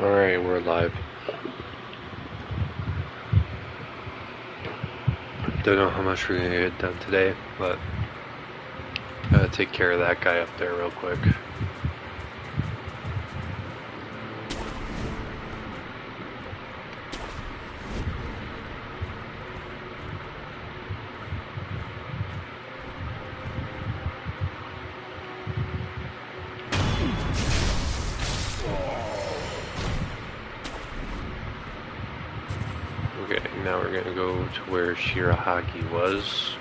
Alright, we're live. Don't know how much we're gonna get done today, but gotta take care of that guy up there real quick. Okay, now we're gonna go to where Shirahagi was.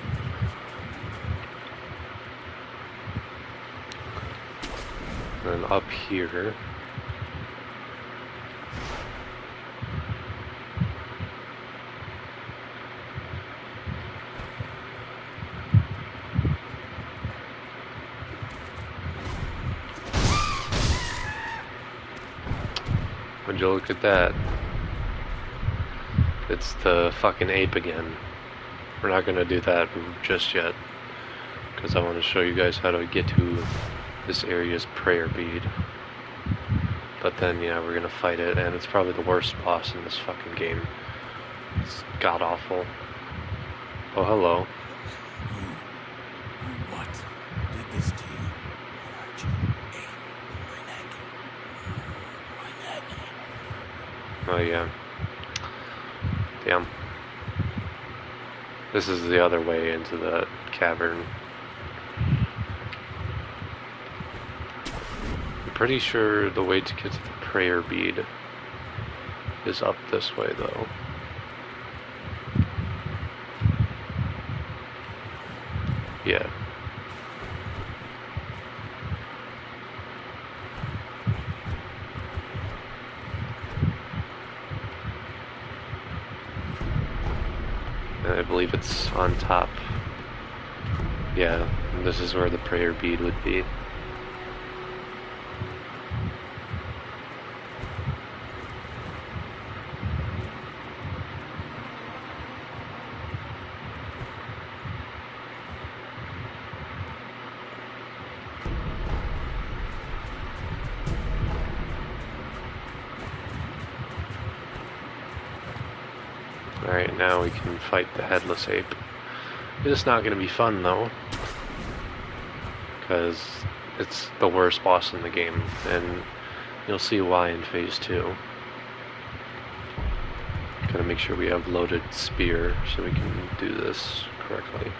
And up here. Would you look at that? It's the fucking ape again. We're not gonna do that just yet, because I want to show you guys how to get to this area's prayer bead. But then, yeah, we're gonna fight it, and it's probably the worst boss in this fucking game. It's god awful. Oh, hello. What did this to you? Hurt you? My neck. Oh, yeah. Damn. This is the other way into the cavern. I'm pretty sure the way to get to the prayer bead is up this way, though. Yeah. And I believe it's on top. Yeah, and this is where the prayer bead would be. Alright, now we can fight the headless ape. It's not going to be fun though, because it's the worst boss in the game, and you'll see why in phase 2. Gotta make sure we have loaded spear so we can do this correctly.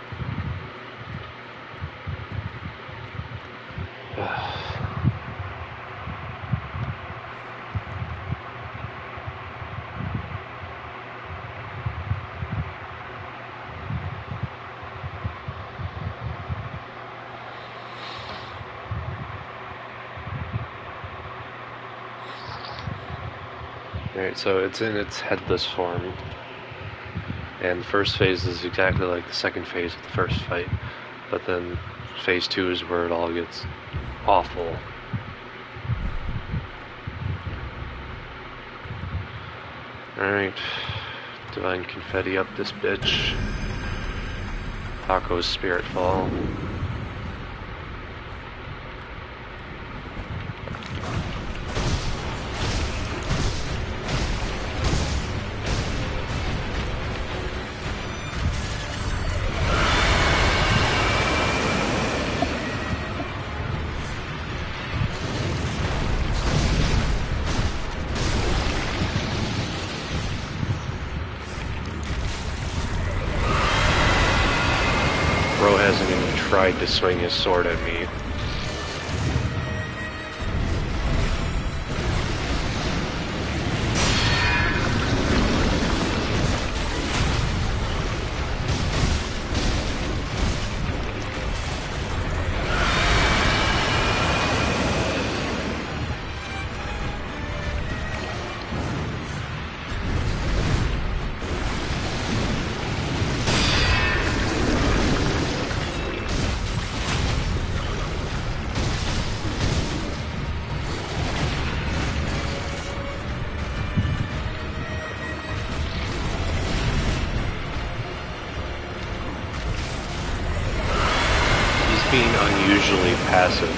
Alright, so it's in its headless form, and the first phase is exactly like the second phase of the first fight, but then phase 2 is where it all gets awful. Alright, divine confetti up this bitch. Taco's spirit fall. Bro hasn't even tried to swing his sword at me. Being unusually passive.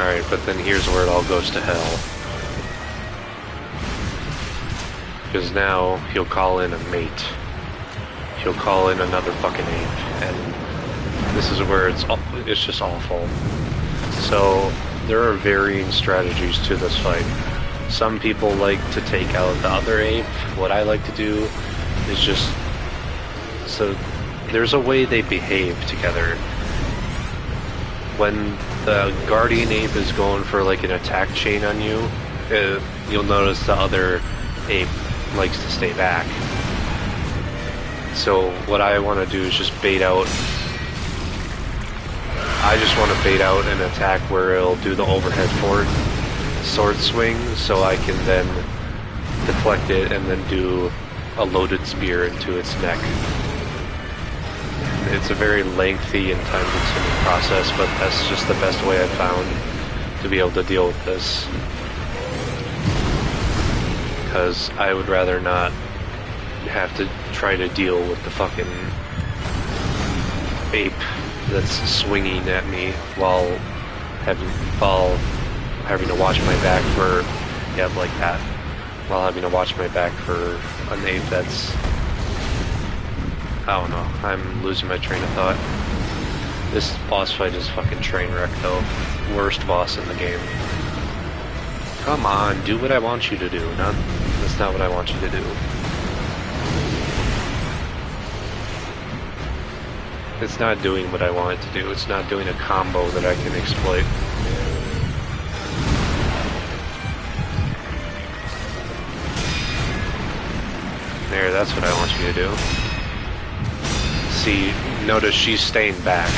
Alright, but then here's where it all goes to hell. Because now he'll call in a mate. He'll call in another fucking ape, and this is where it's just awful. So there are varying strategies to this fight. Some people like to take out the other ape. What I like to do is just... So there's a way they behave together. When the guardian ape is going for like an attack chain on you, you'll notice the other ape likes to stay back. So what I want to do is just bait out. I just want to bait out an attack where it'll do the overhead forward sword swing, so I can then deflect it and then do a loaded spear into its neck. It's a very lengthy and time-consuming process, but that's just the best way I've found to be able to deal with this. Because I would rather not have to try to deal with the fucking ape that's swinging at me while having to watch my back for, yeah, like that, while having to watch my back for an ape that's, I don't know, I'm losing my train of thought. This boss fight is fucking train wreck though. Worst boss in the game. Come on, do what I want you to do. That's not what I want you to do. It's not doing what I want it to do. It's not doing a combo that I can exploit. There, that's what I want you to do. See, notice she's staying back.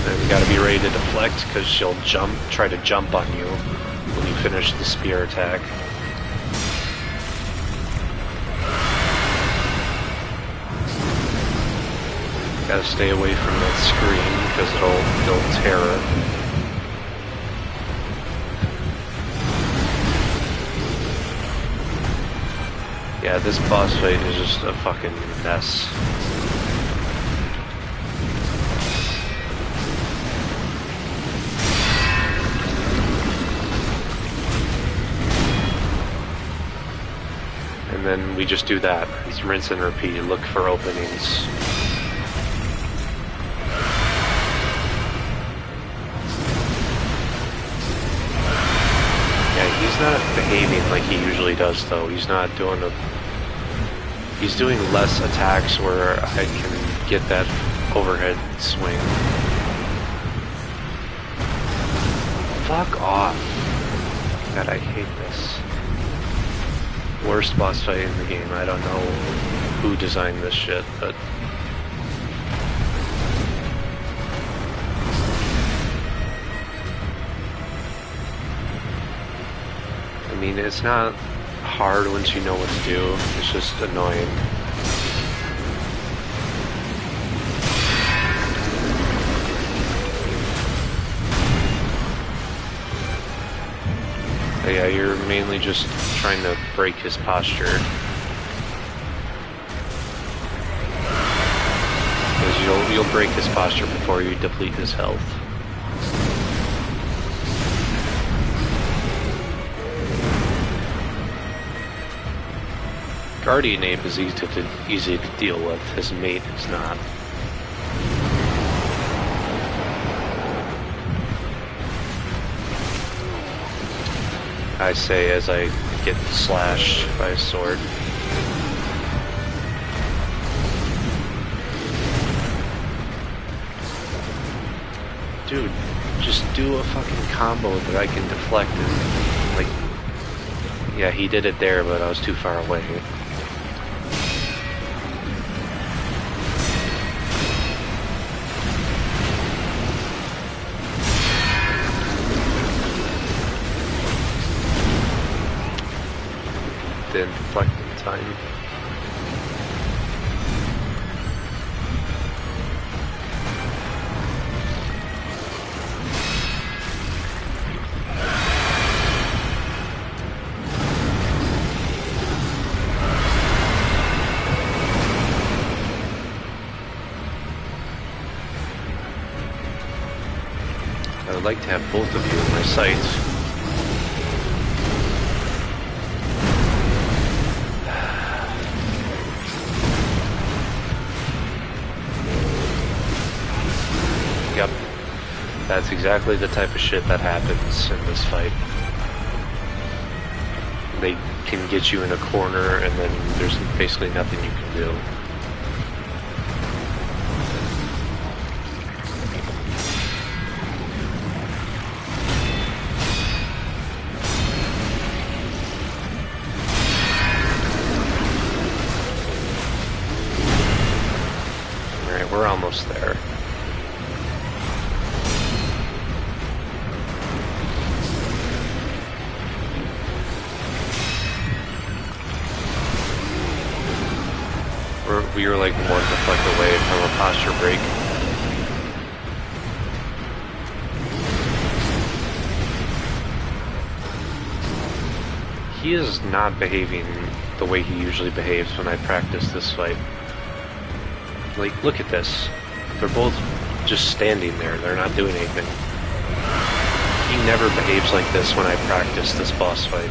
And you gotta be ready to deflect, because she'll try to jump on you when you finish the spear attack. Gotta stay away from that screen, because it'll tear her. Yeah, this boss fight is just a fucking mess. And then we just do that. It's rinse and repeat. Look for openings. Yeah, he's not behaving like he usually does, though. He's not doing He's doing less attacks where I can get that overhead swing. Fuck off. God, I hate this. Worst boss fight in the game. I don't know who designed this shit, but... I mean, it's not hard once you know what to do, it's just annoying. But yeah, you're mainly just trying to break his posture. Because you'll break his posture before you deplete his health. Guardian Ape is easy to deal with, his mate is not. I say as I get slashed by a sword. Dude, just do a fucking combo that I can deflect and, like... Yeah, he did it there, but I was too far away. Didn't deflect in time. like to have both of you in my sights. Yep. That's exactly the type of shit that happens in this fight. They can get you in a corner and then there's basically nothing you can do. Alright, we're almost there. We were like one deflect away from a posture break. He is not behaving the way he usually behaves when I practice this fight. Like, look at this. They're both just standing there. They're not doing anything. He never behaves like this when I practice this boss fight.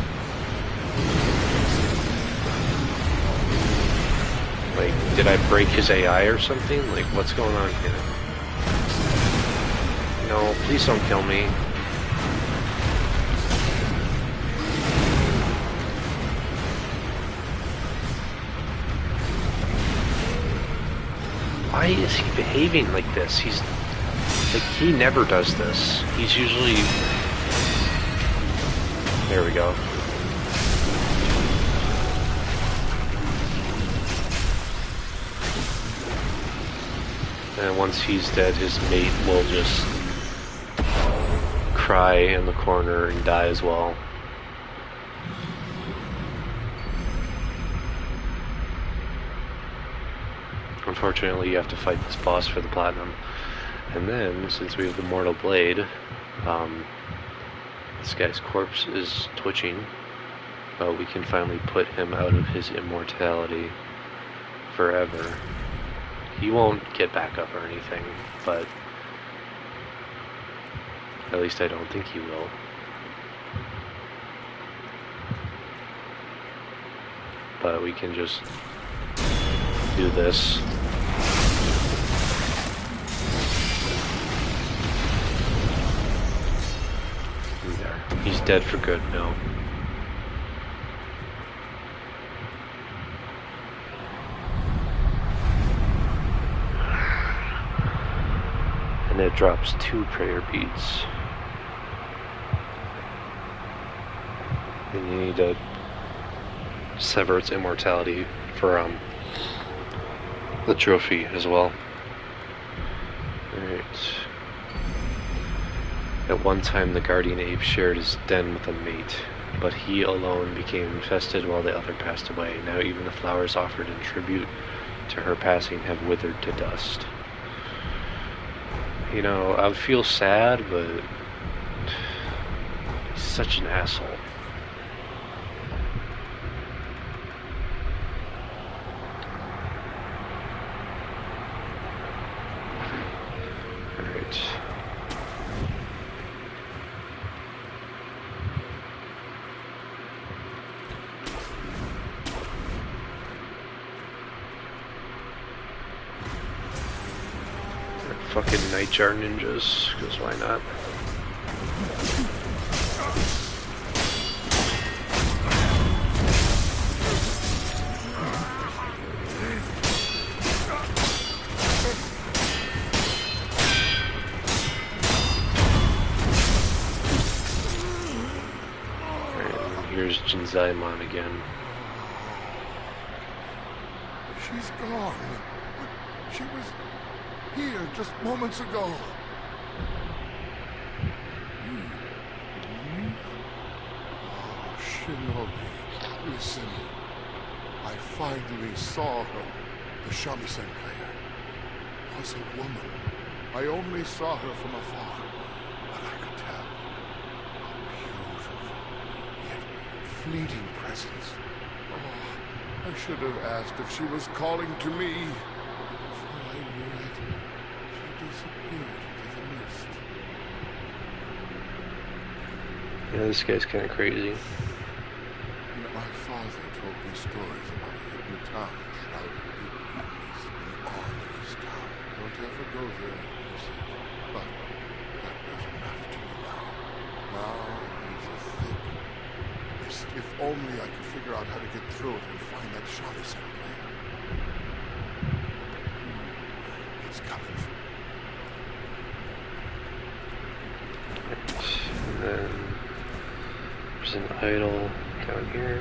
Like, did I break his AI or something? Like, what's going on here? No, please don't kill me. Why is he behaving like this? He's... like, he never does this. He's usually... There we go. And once he's dead, his mate will just cry in the corner and die as well. Unfortunately, you have to fight this boss for the platinum. And then, since we have the Mortal Blade, this guy's corpse is twitching, but we can finally put him out of his immortality forever. He won't get back up or anything, but at least I don't think he will. But we can just do this. There. He's dead for good now. And it drops 2 prayer beads. And you need to sever its immortality for the trophy as well. Alright. At one time the guardian ape shared his den with a mate, but he alone became infested while the other passed away. Now even the flowers offered in tribute to her passing have withered to dust. You know, I would feel sad, but he's such an asshole. Alright. Fucking Nightjar ninjas, because why not? Alright, here's Jinzaimon again. She's gone. She was here just moments ago. Oh, Shinobi, listen. I finally saw her. The shamisen player was a woman. I only saw her from afar, but I could tell a beautiful, yet fleeting presence. Oh, I should have asked if she was calling to me. Before I knew it, she disappeared into the mist. Yeah, this guy's kind of crazy. My father told me stories about a hidden town shrouded deep in mist, an ominous town. Don't ever go there, he said. But that doesn't matter to me now. Now there's a thick mist. If only I could figure out how to get through it and find that shamisen player. It's coming. And then there's an idol down here.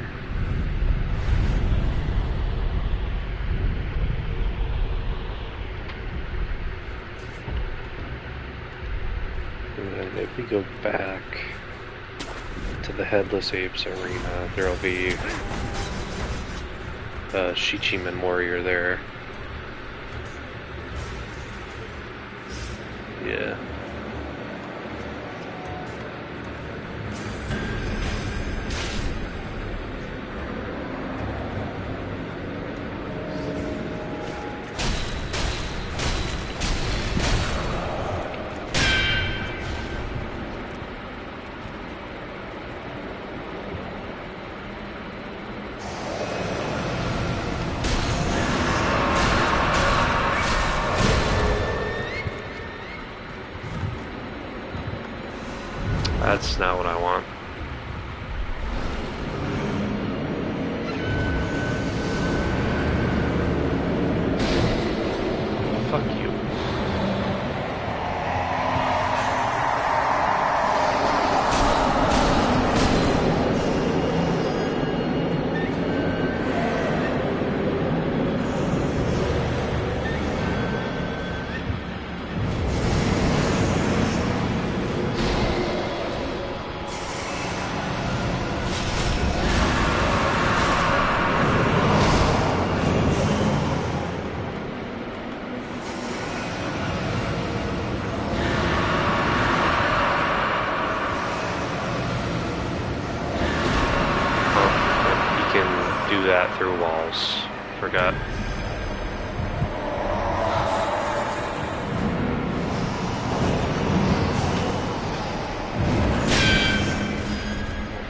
And then if we go back to the Headless Apes arena, there'll be a Shichiman warrior there. Yeah. That's not what I want. Fuck you. Do that through walls. Forgot.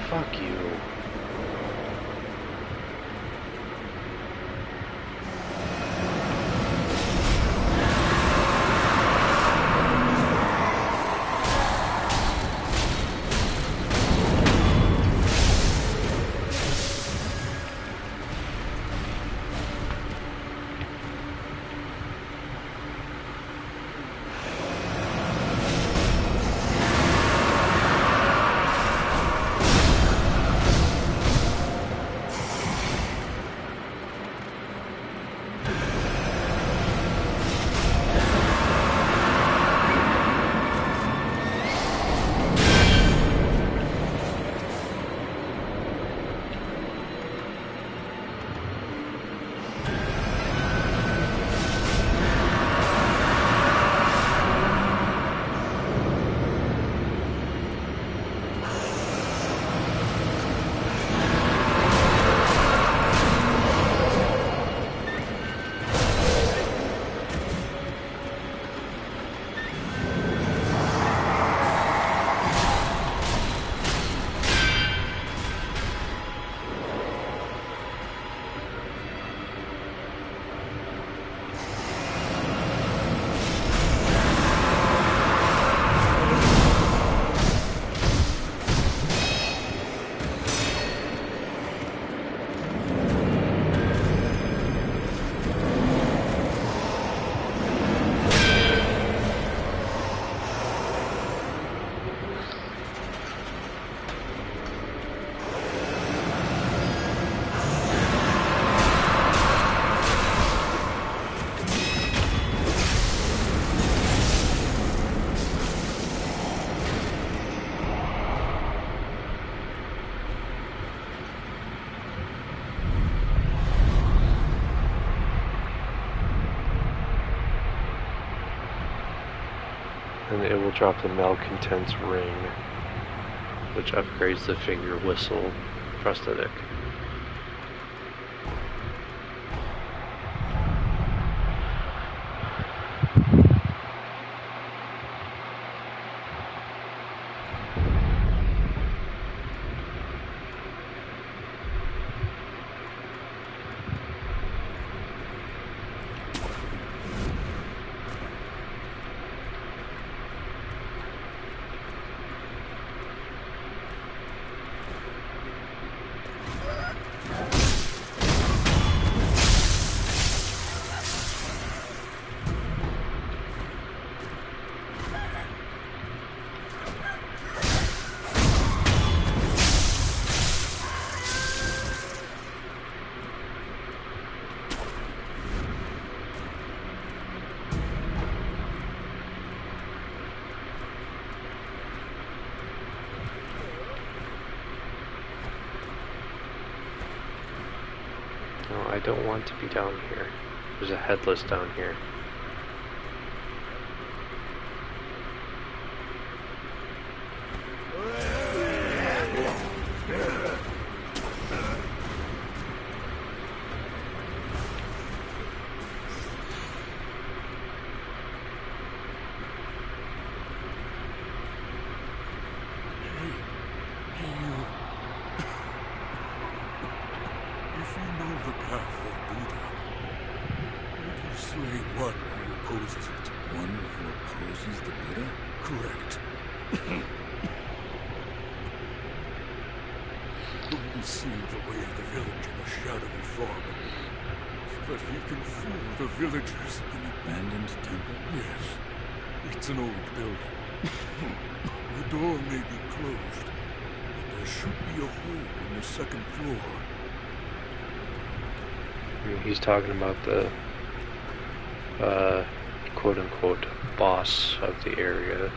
Fuck you. And it will drop the Malcontent's Ring, which upgrades the figure whistle prosthetic. No, I don't want to be down here. There's a headless down here. If you know the path of Buddha, would you slay one who opposes it? One who opposes the Buddha? Correct. The one seeing the way of the village in a shadowy fog, so that he can fool the villagers. An abandoned temple? Yes. It's an old building. The door may be closed, but there should be a hole in the second floor. He's talking about the quote-unquote boss of the area.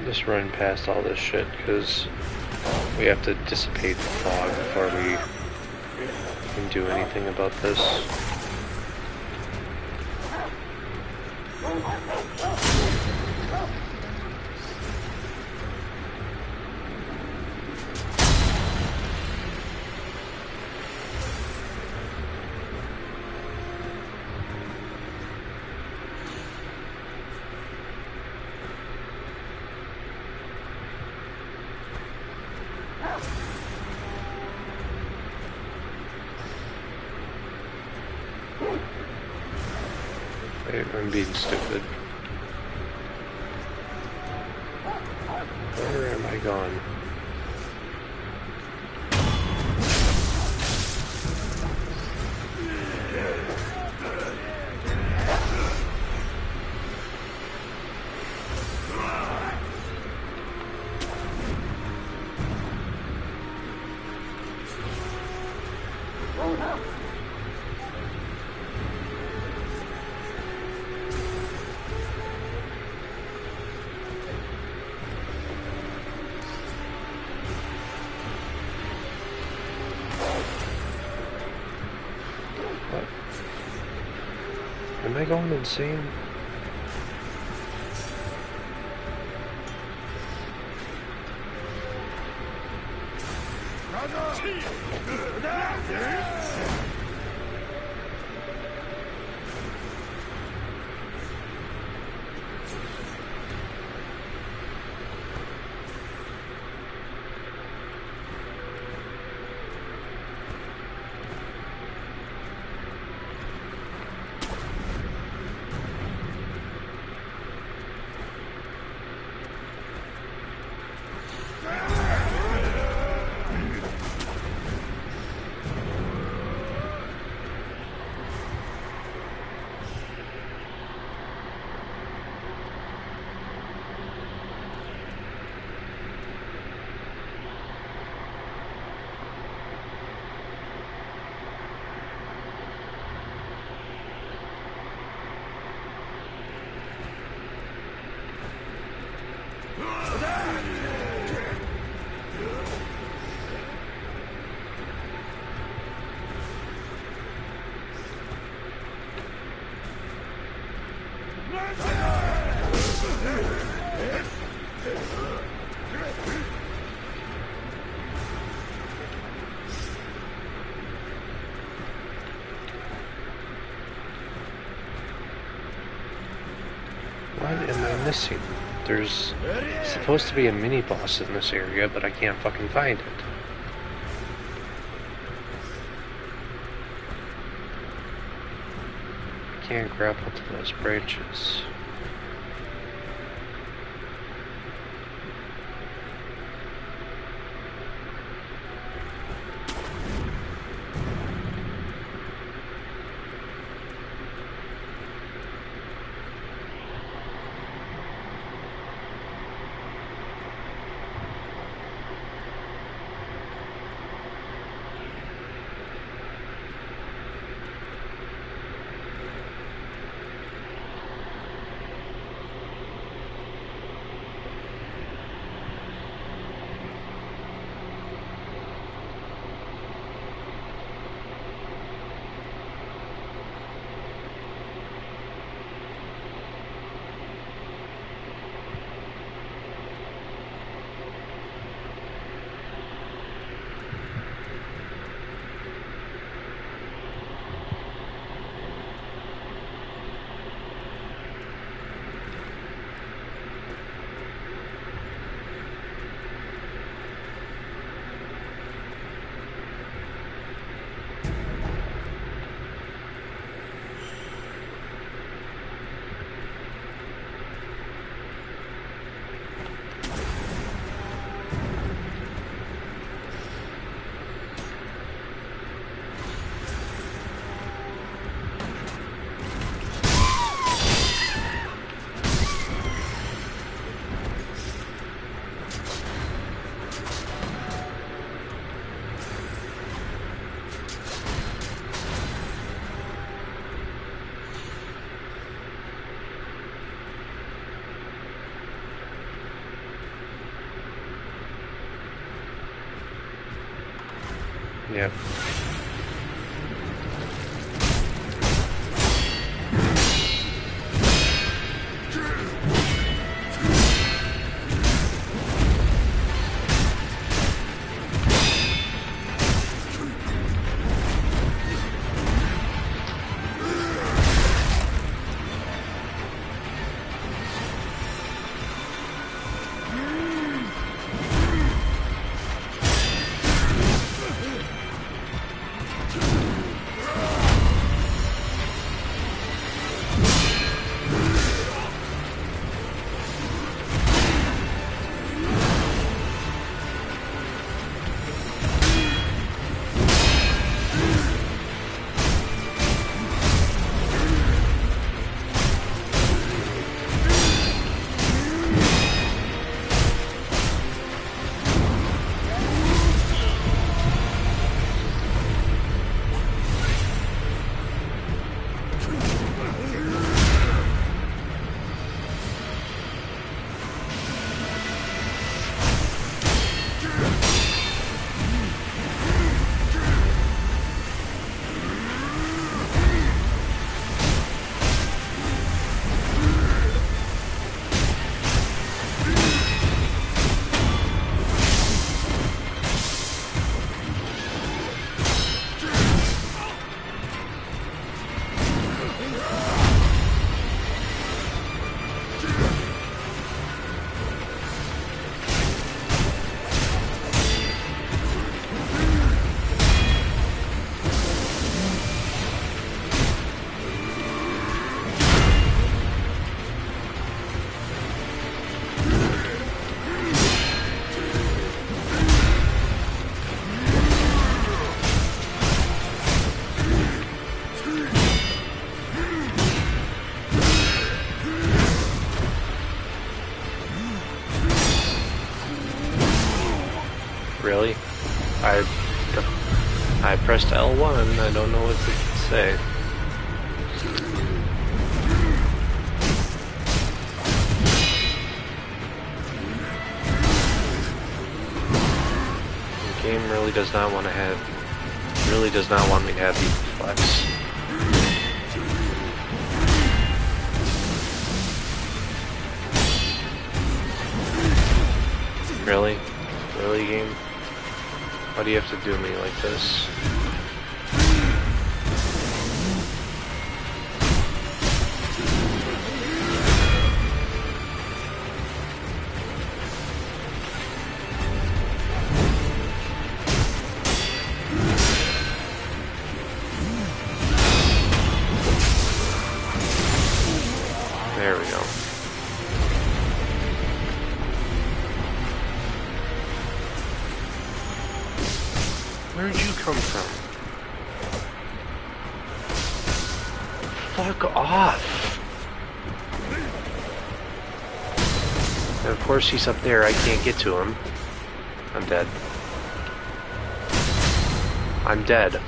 Just run past all this shit because we have to dissipate the fog before we can do anything about this. I'm being stupid. Where am I gone? Am I going insane? What am I missing? There's supposed to be a mini boss in this area, but I can't fucking find it. I can't grapple to those branches. Yep. Really? I pressed L1, I don't know what to say. The game really does not want to me to have these flex. Why do you have to do me like this? There we go. Where'd you come from? Fuck off! And of course he's up there, I can't get to him. I'm dead. I'm dead.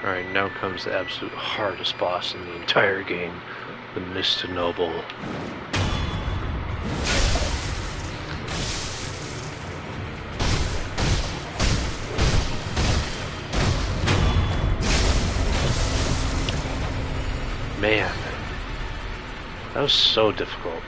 Alright, now comes the absolute hardest boss in the entire game, the Mr. Noble. Man, that was so difficult.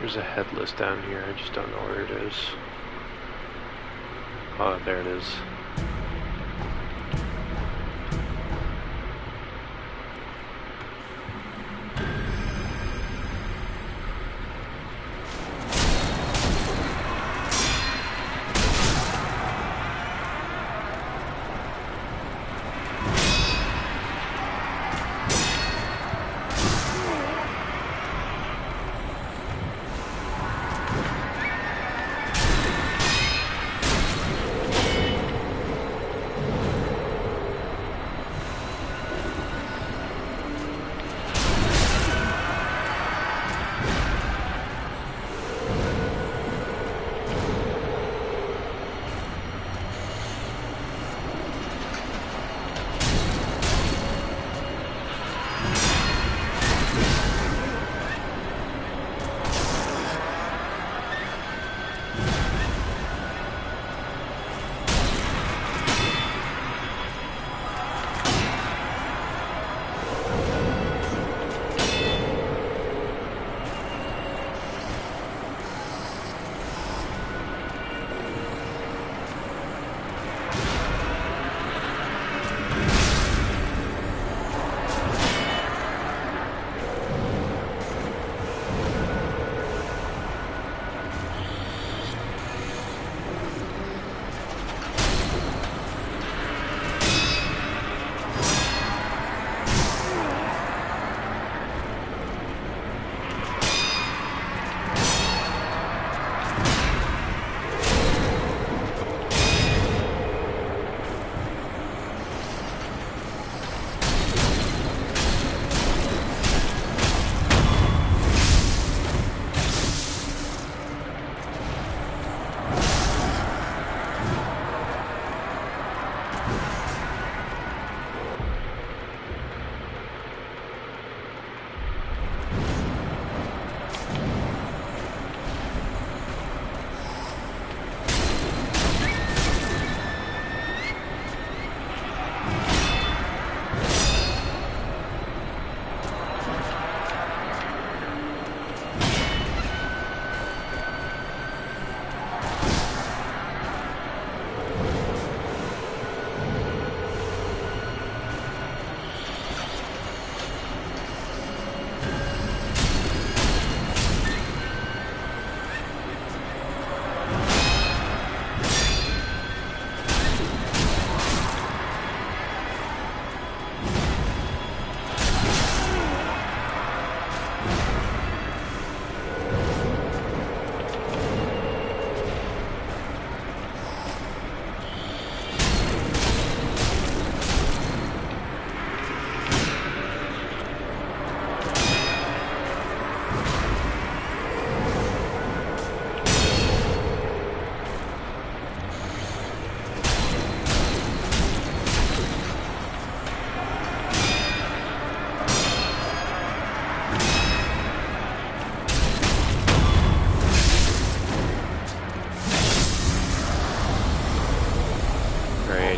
There's a headless down here, I just don't know where it is. Oh, there it is.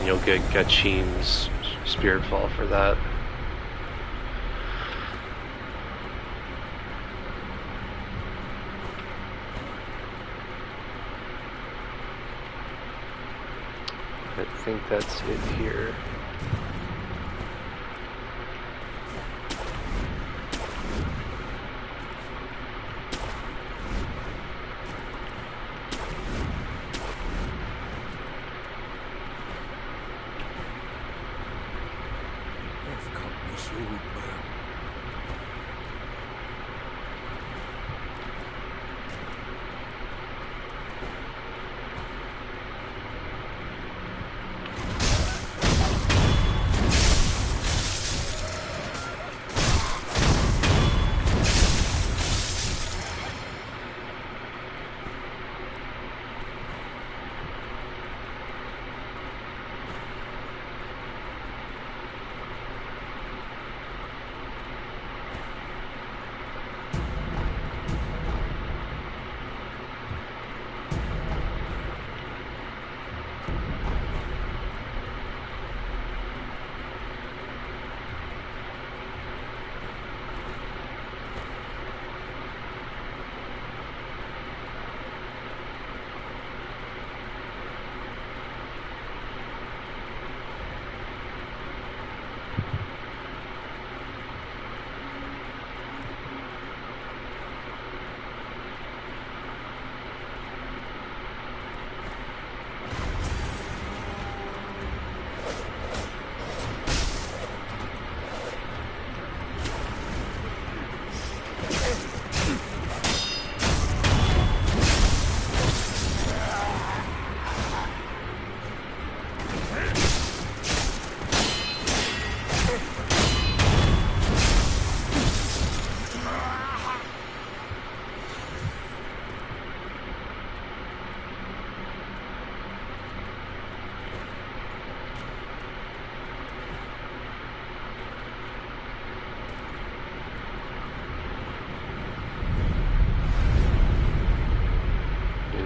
and you'll get Gachin's Spirit Fall for that. I think that's it here. I've got this old man.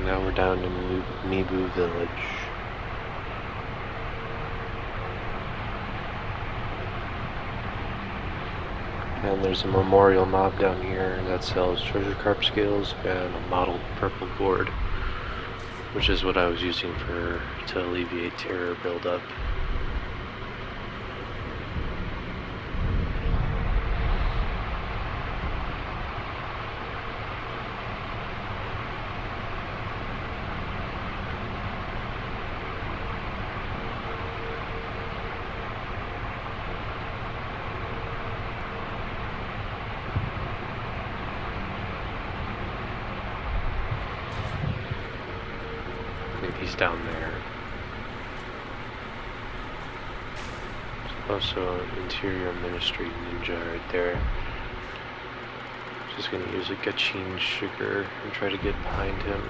Now we're down to Mibu Village. And there's a memorial mob down here that sells treasure carp scales and a mottled purple gourd, which is what I was using to alleviate terror buildup. He's down there. There's also an interior ministry ninja right there. Just gonna use a Gachin sugar and try to get behind him.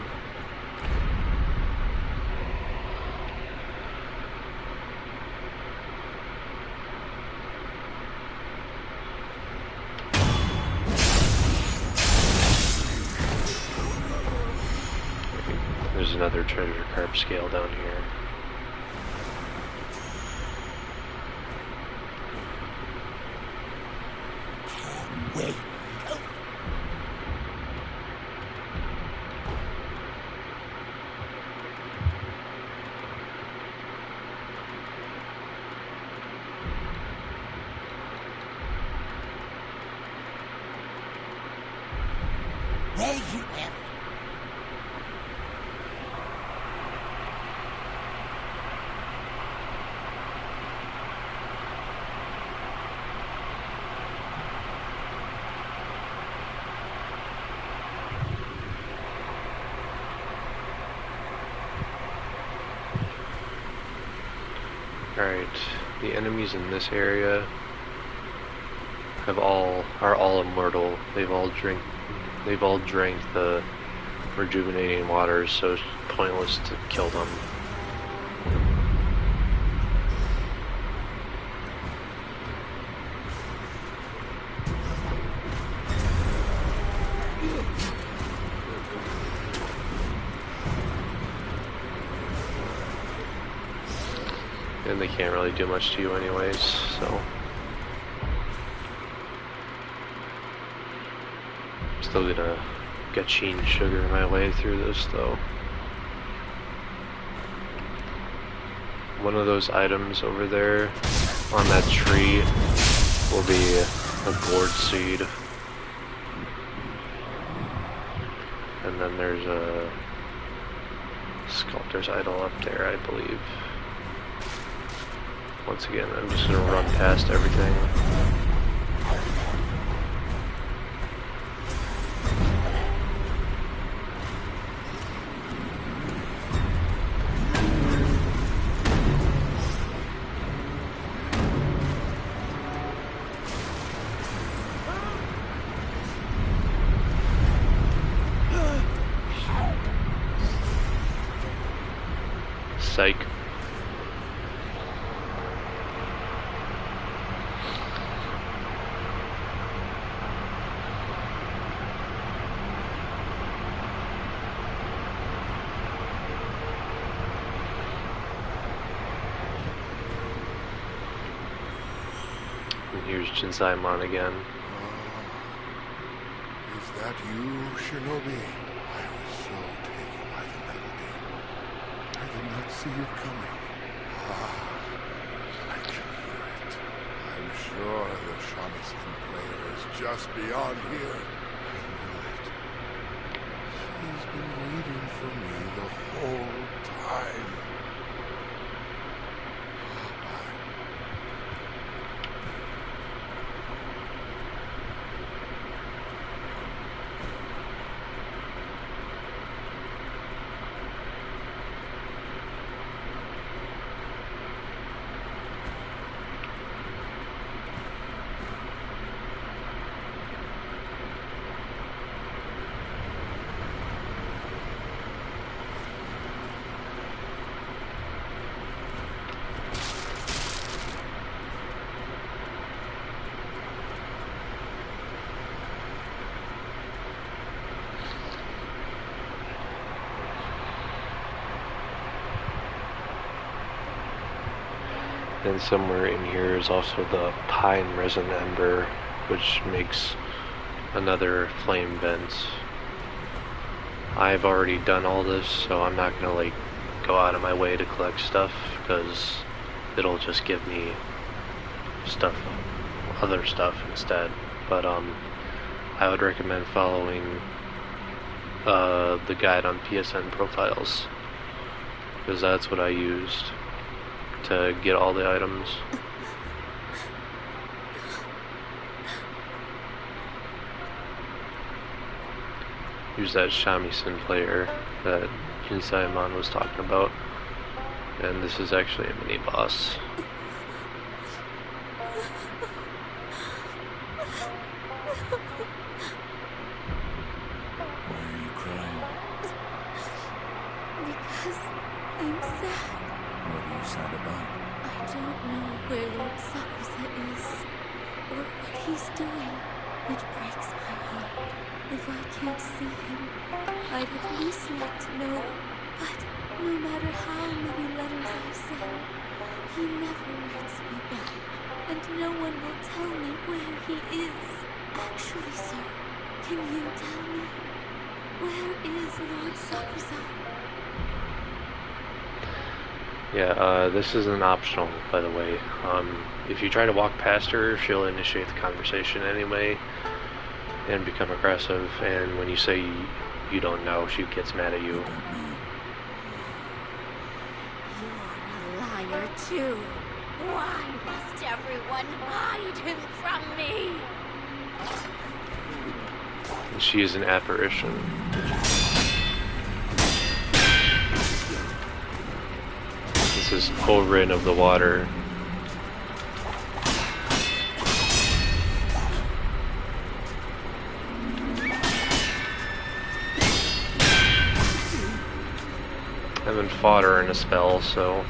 There's another treasure carp scale down here. Wait. Where you am? Alright, the enemies in this area are all immortal. They've all drank the rejuvenating waters, so it's pointless to kill them. And they can't really do much to you anyways, so. Still gonna gachine sugar my way through this though. One of those items over there on that tree will be a gourd seed. And then there's a sculptor's idol up there, I believe. Once again, I'm just gonna run past everything. Psych. And here's Jinsaimon again. Is that you, Shinobi? I was so taken by the melody. I did not see you coming. I can hear it. I'm sure the shamisen player is just beyond here. I knew it. She's been waiting for me the whole time. And somewhere in here is also the pine resin ember, which makes another flame vent. I've already done all this, so I'm not gonna like go out of my way to collect stuff, because it'll just give me stuff, other stuff instead. But I would recommend following the guide on PSN profiles, because that's what I used to get all the items. Use that shamisen player that Jinsaimon was talking about, and this is actually a mini boss. Why are you crying? Because I'm sad. What are you sad about? I don't know where Lord Sakusa is, or what he's doing. It breaks my heart. If I can't see him, I'd at least like to know. But no matter how many letters I send, he never writes me back, and no one will tell me where he is. Actually, sir, can you tell me? Where is Lord Sakusa? Yeah, this isn't optional, by the way. If you try to walk past her, she'll initiate the conversation anyway and become aggressive, and when you say you don't know, she gets mad at you. You're a liar, too. Why must everyone hide him from me? And she is an apparition. This is Horin of the Water. I haven't fought her in a spell, so...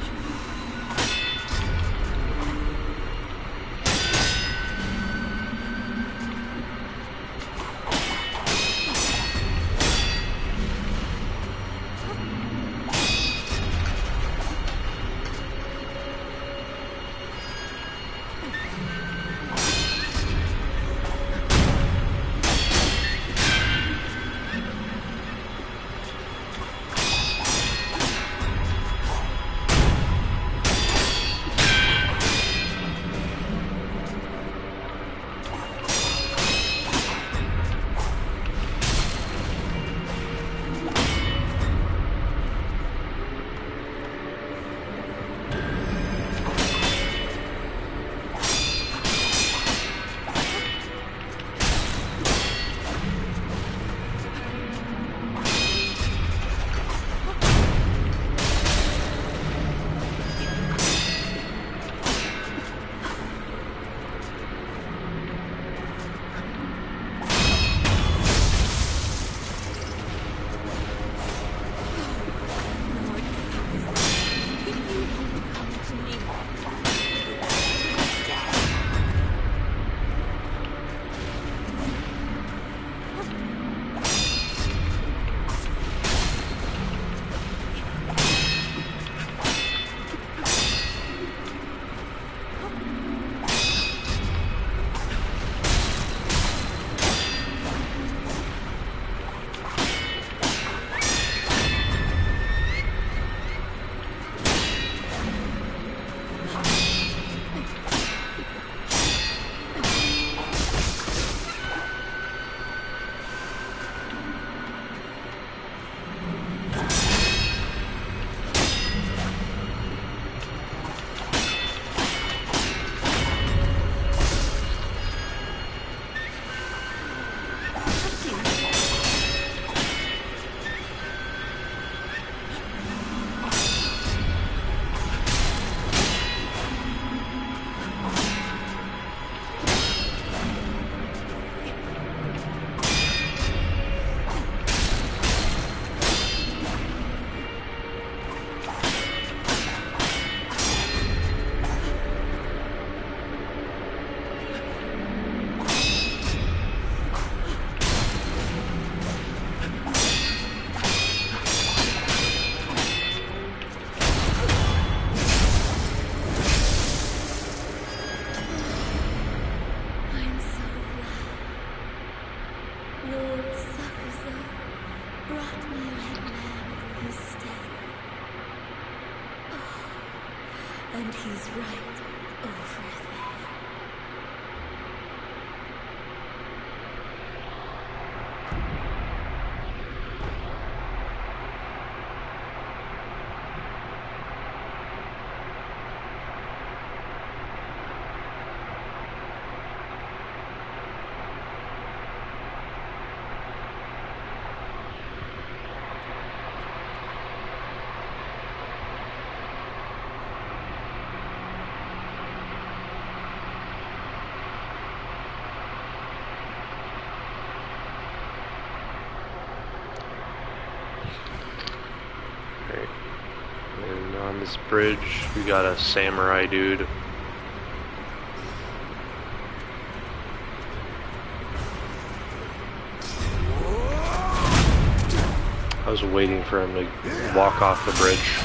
And he's right over there. Alright. And on this bridge, we got a samurai dude. I was waiting for him to walk off the bridge.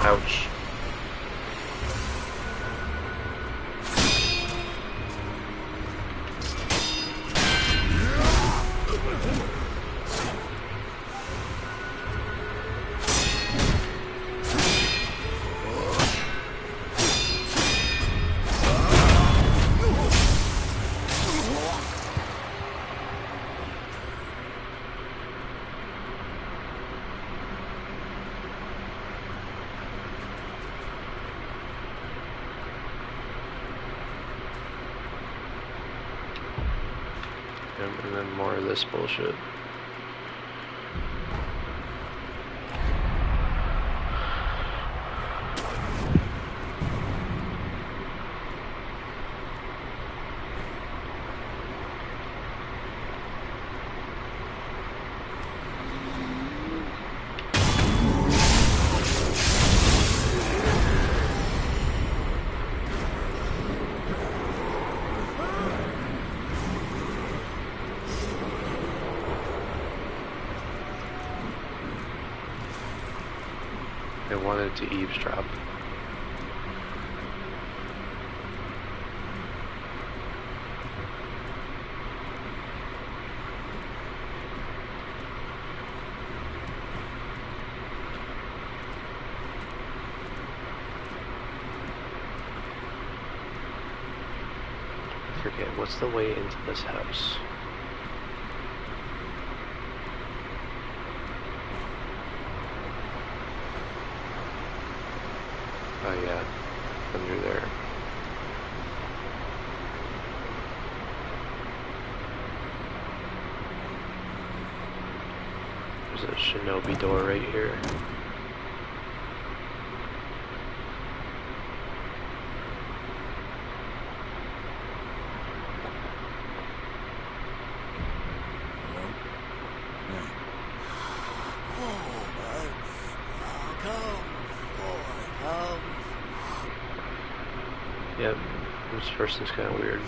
Ouch. And then more of this bullshit. I wanted to eavesdrop. I forget, what's the way into this house? Oh yeah, under there. There's a shinobi door right here. Yep, this person's kind of weird.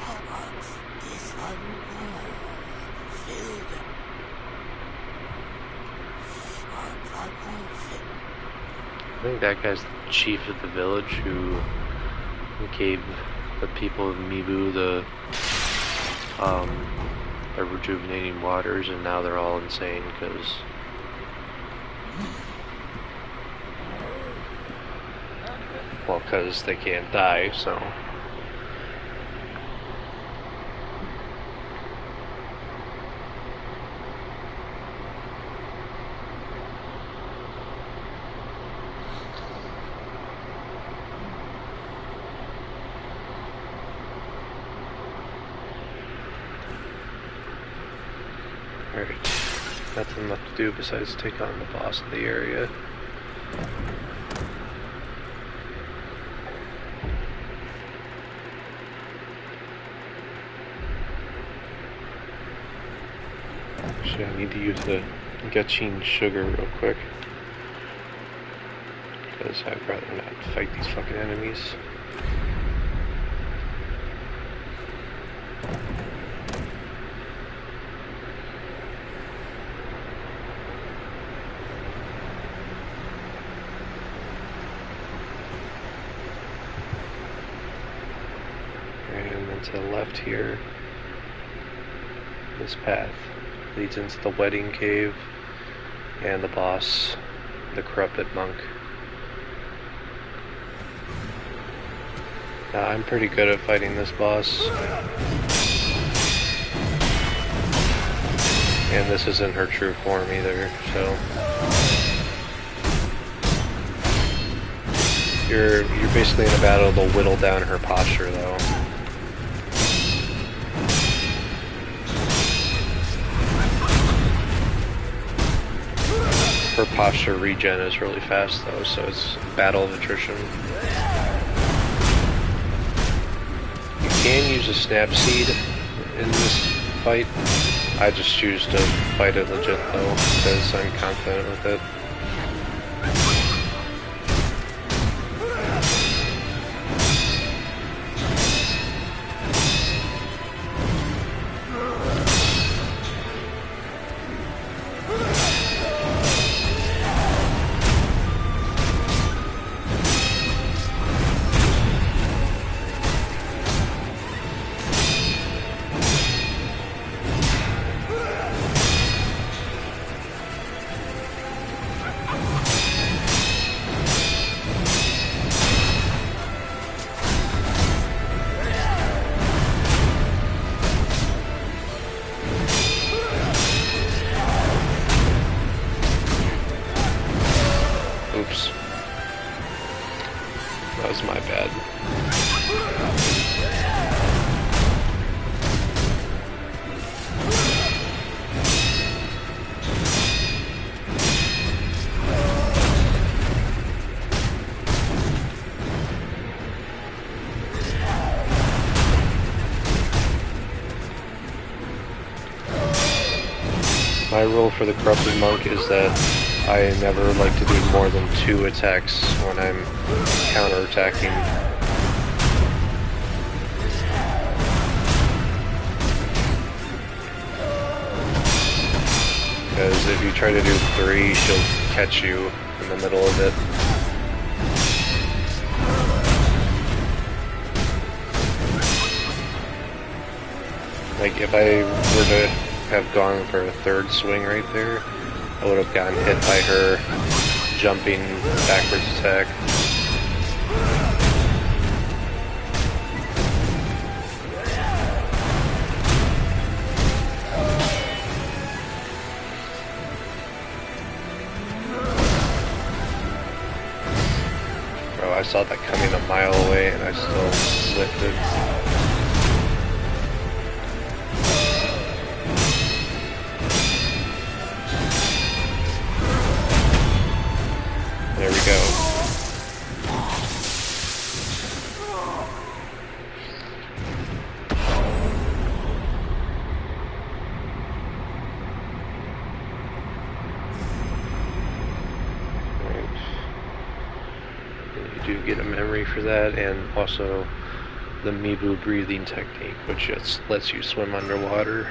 I think that guy's the chief of the village who gave the people of Mibu the rejuvenating waters, and now they're all insane because they can't die, so. Alright, nothing left to do besides take on the boss of the area. Actually, I need to use the Gachin sugar real quick, because I'd rather not fight these fucking enemies. And then to the left here, This path leads into the wedding cave and the boss, the corrupted monk. Now, I'm pretty good at fighting this boss. And this isn't her true form either, so you're basically in a battle to whittle down her posture though. Her posture regen is really fast though, so it's a battle of attrition. You can use a snap seed in this fight. I just choose to fight it legit though, because I'm confident with it. Oops. That was my bad. My rule for the corrupted monk is that I never like to do more than 2 attacks when I'm counterattacking. Because if you try to do 3, she'll catch you in the middle of it. Like if I were to have gone for a 3rd swing right there, I would have gotten hit by her jumping backwards attack. Bro, I saw that coming a mile away and I still whiffed it. There we go. Right. You do get a memory for that, and also the Mibu breathing technique, which just lets you swim underwater.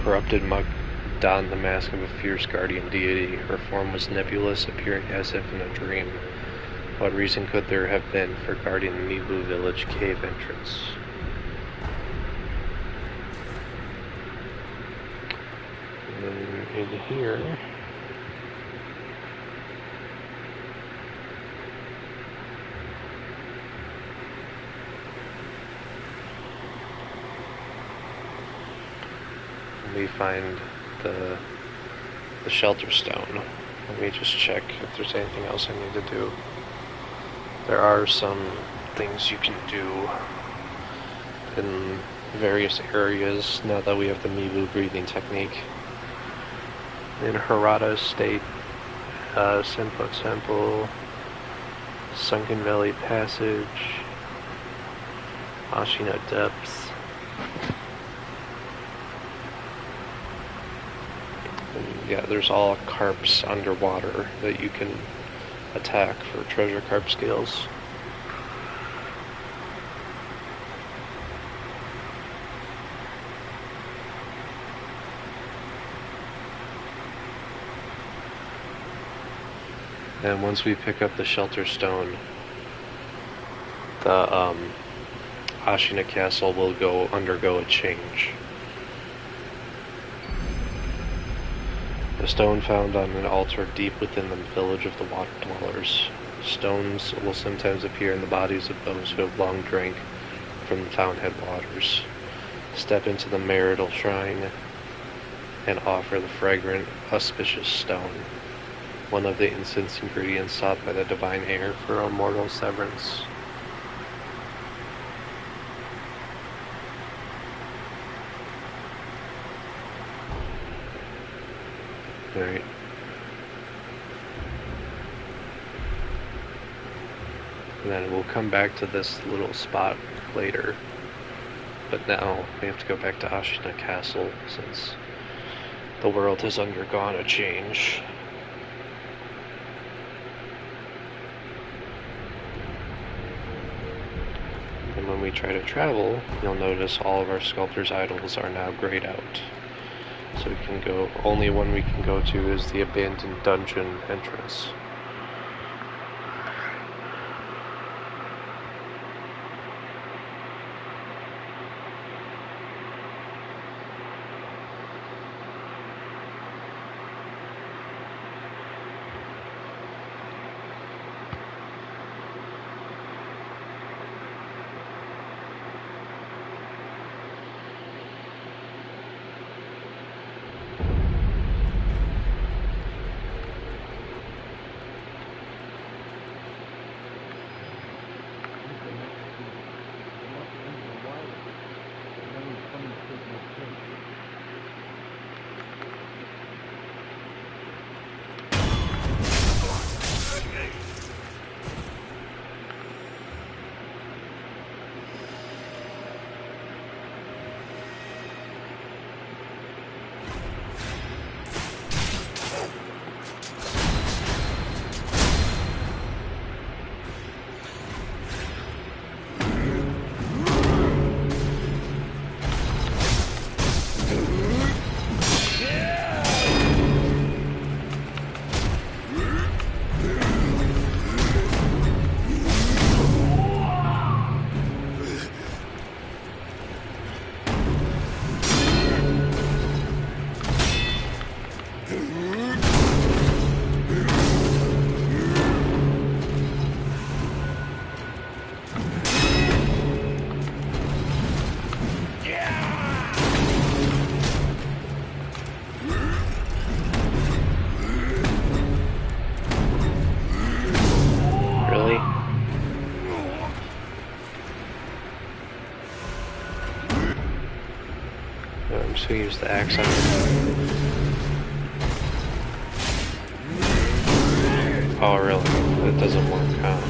Corrupted monk donned the mask of a fierce guardian deity. Her form was nebulous, appearing as if in a dream. What reason could there have been for guarding the Mibu village cave entrance? And then in here... we find the shelter stone. Let me just check if there's anything else I need to do. There are some things you can do in various areas now that we have the Mibu breathing technique. In Harada State, Senpo Temple, Sunken Valley Passage, Ashina Depths. Yeah, there's all carps underwater that you can attack for treasure carp scales. And once we pick up the shelter stone, the Ashina Castle will undergo a change. A stone found on an altar deep within the village of the water dwellers. Stones will sometimes appear in the bodies of those who have long drank from the fountainhead waters. Step into the marital shrine and offer the fragrant, auspicious stone, one of the incense ingredients sought by the divine heir for a mortal severance. Alright. And then we'll come back to this little spot later. But now we have to go back to Ashina Castle since the world has undergone a change. And when we try to travel, you'll notice all of our sculptor's idols are now grayed out. So we can go, only one we can go to is the abandoned dungeon entrance. So use the axe on it. Oh, really? That doesn't work, huh?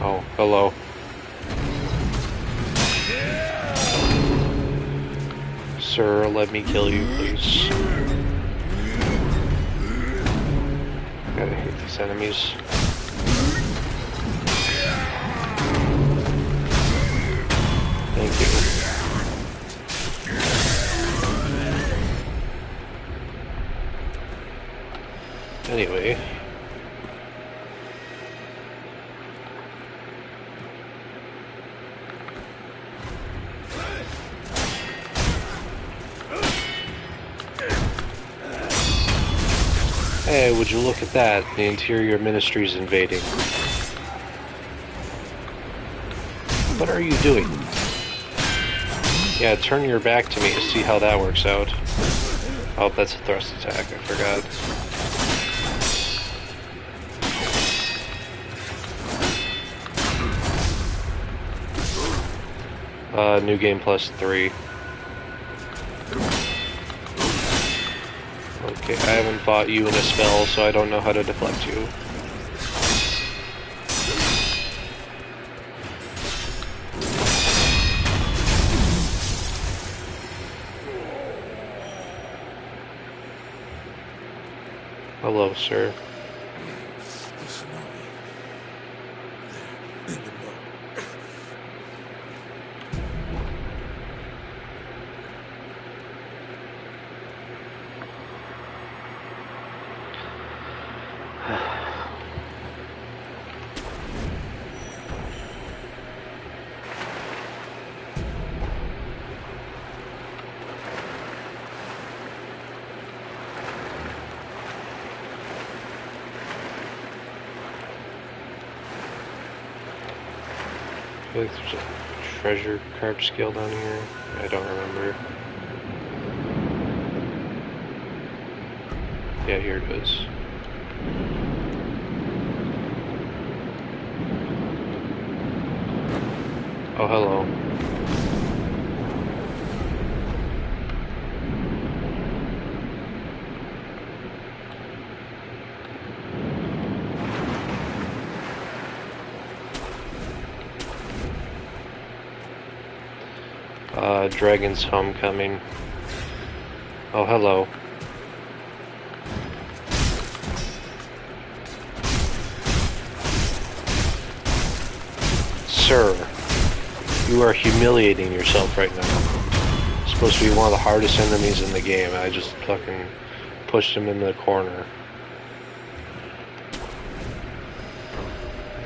Oh, hello. Sir, let me kill you, please. Gotta hate these enemies. Thank you. Anyway. Hey, would you look at that? The Interior Ministry's invading. What are you doing? Yeah, turn your back to me to see how that works out. Oh, that's a thrust attack, I forgot. New game +3. Okay, I haven't fought you in a spell, so I don't know how to deflect you. Hello, sir. Listen, Ollie. There, in the boat. I feel like there's a treasure card skill down here. I don't remember. Yeah, here it is. Oh, hello. Dragon's Homecoming. Oh, hello. Sir, you are humiliating yourself right now. Supposed to be one of the hardest enemies in the game, and I just fucking pushed him into the corner.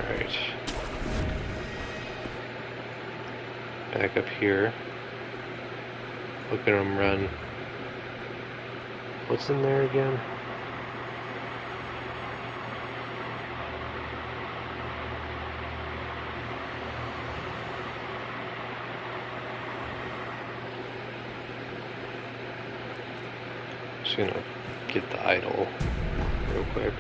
Alright. Back up here. Look at him run. What's in there again? Just gonna get the idol real quick.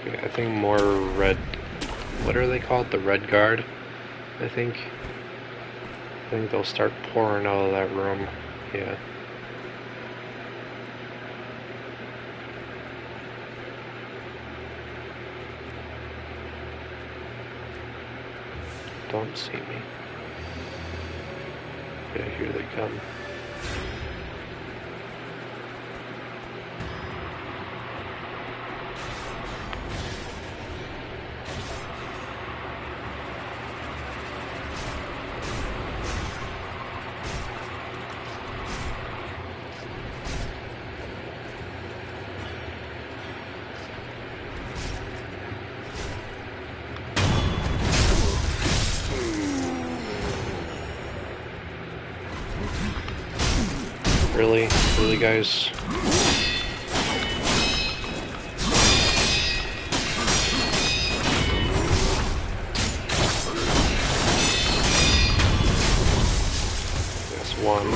I think more red. What are they called? The Red Guard, I think. I think they'll start pouring out of that room. Yeah. Don't see me. Yeah, here they come. Really? Really, guys? That's one.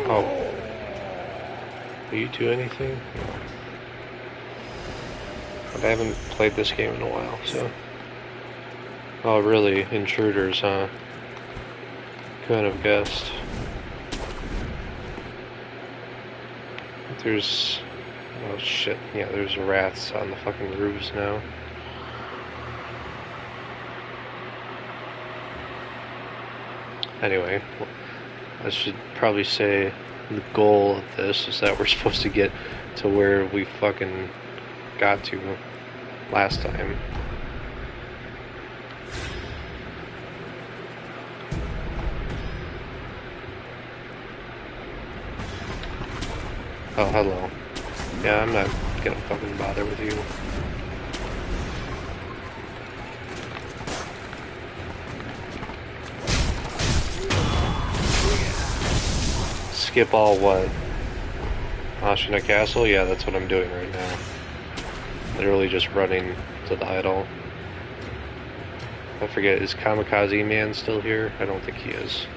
Oh. Do you do anything? No. But I haven't played this game in a while, so... Oh, really? Intruders, huh? Couldn't have guessed. There's... Oh, shit. Yeah, there's rats on the fucking roofs now. Anyway, I should probably say the goal of this is that we're supposed to get to where we fucking got to last time. Oh, hello. Yeah, I'm not gonna fucking bother with you. Skip all what? Ashina Castle? Yeah, that's what I'm doing right now. Literally just running to the idol. I forget, is Kamikaze Man still here? I don't think he is.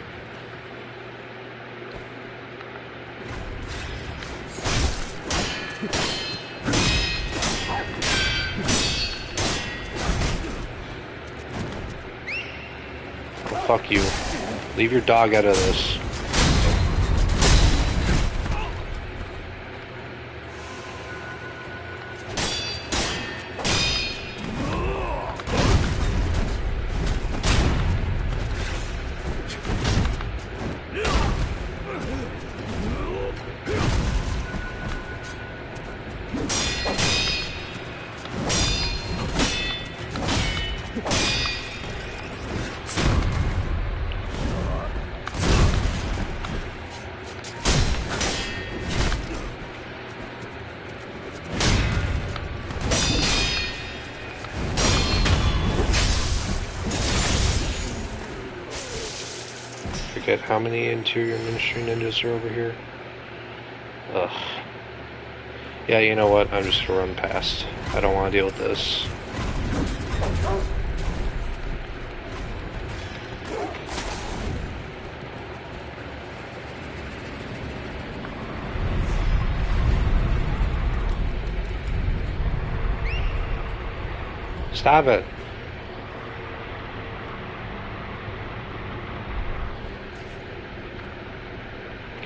Oh, fuck you. Leave your dog out of this. Forget how many interior ministry ninjas are over here. Ugh. Yeah, you know what? I'm just gonna run past. I don't want to deal with this. Stop it.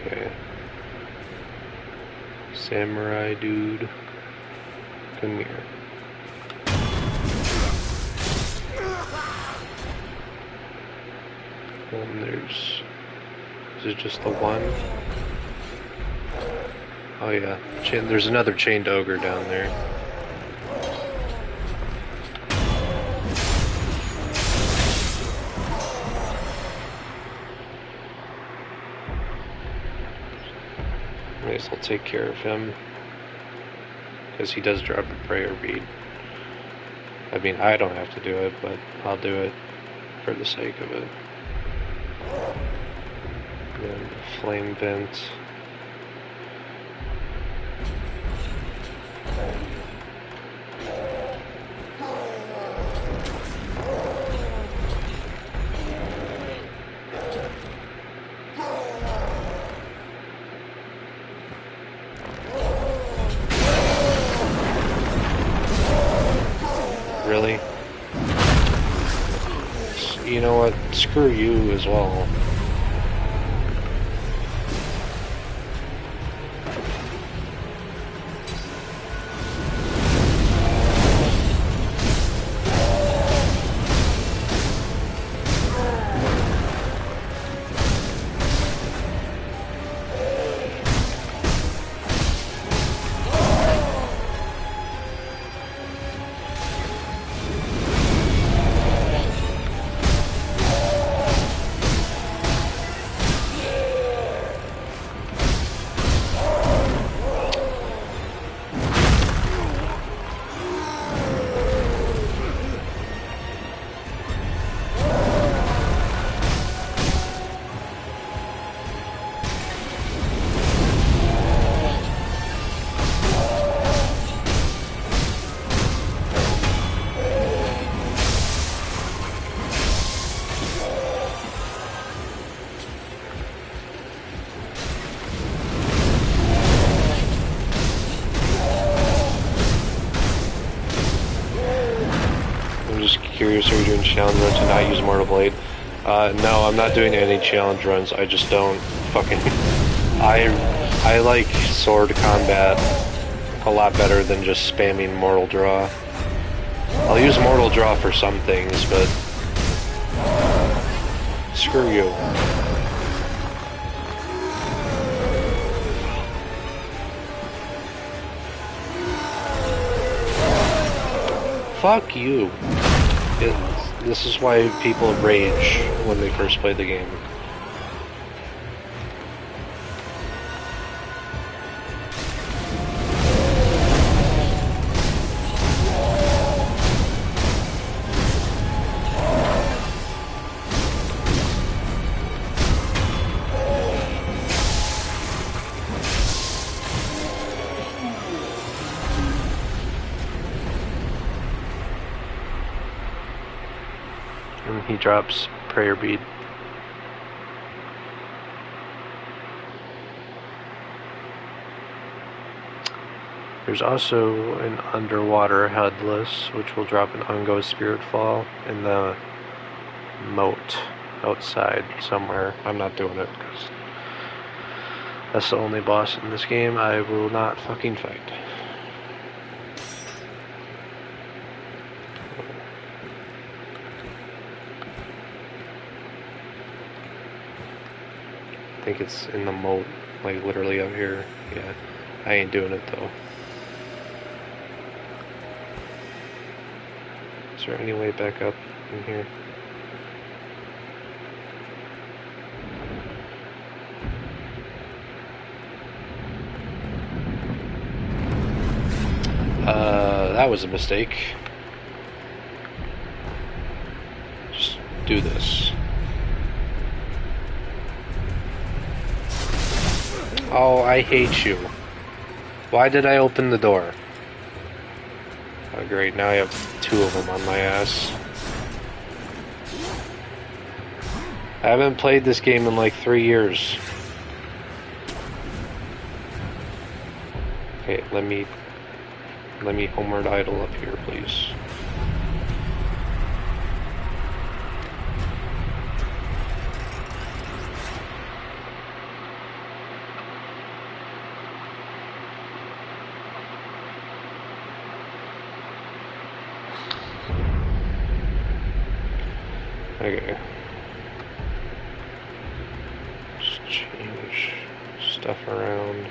Okay. Samurai dude. Come here. And there's... Is it just the one? Oh yeah. There's another chained ogre down there. I guess I'll take care of him. Because he does drop a prayer bead. I mean, I don't have to do it, but I'll do it for the sake of it. And then flame vent. Really? You know what? Screw you as well. Curious, are you doing challenge runs to not use Mortal Blade? No, I'm not doing any challenge runs. I just don't fucking... I like sword combat a lot better than just spamming Mortal Draw. I'll use Mortal Draw for some things, but Screw you. Fuck you. This is why people rage when they first play the game. And he drops prayer bead. There's also an underwater headless, which will drop an Ungo Spirit Fall in the moat outside somewhere. I'm not doing it because that's the only boss in this game I will not fucking fight. I think it's in the moat, like literally up here. Yeah, I ain't doing it though. Is there any way back up in here? That was a mistake. Just do this. Oh, I hate you. Why did I open the door? Oh great, now I have 2 of them on my ass. I haven't played this game in like 3 years. Okay, let me homeward idle up here, please. Okay. Just change stuff around.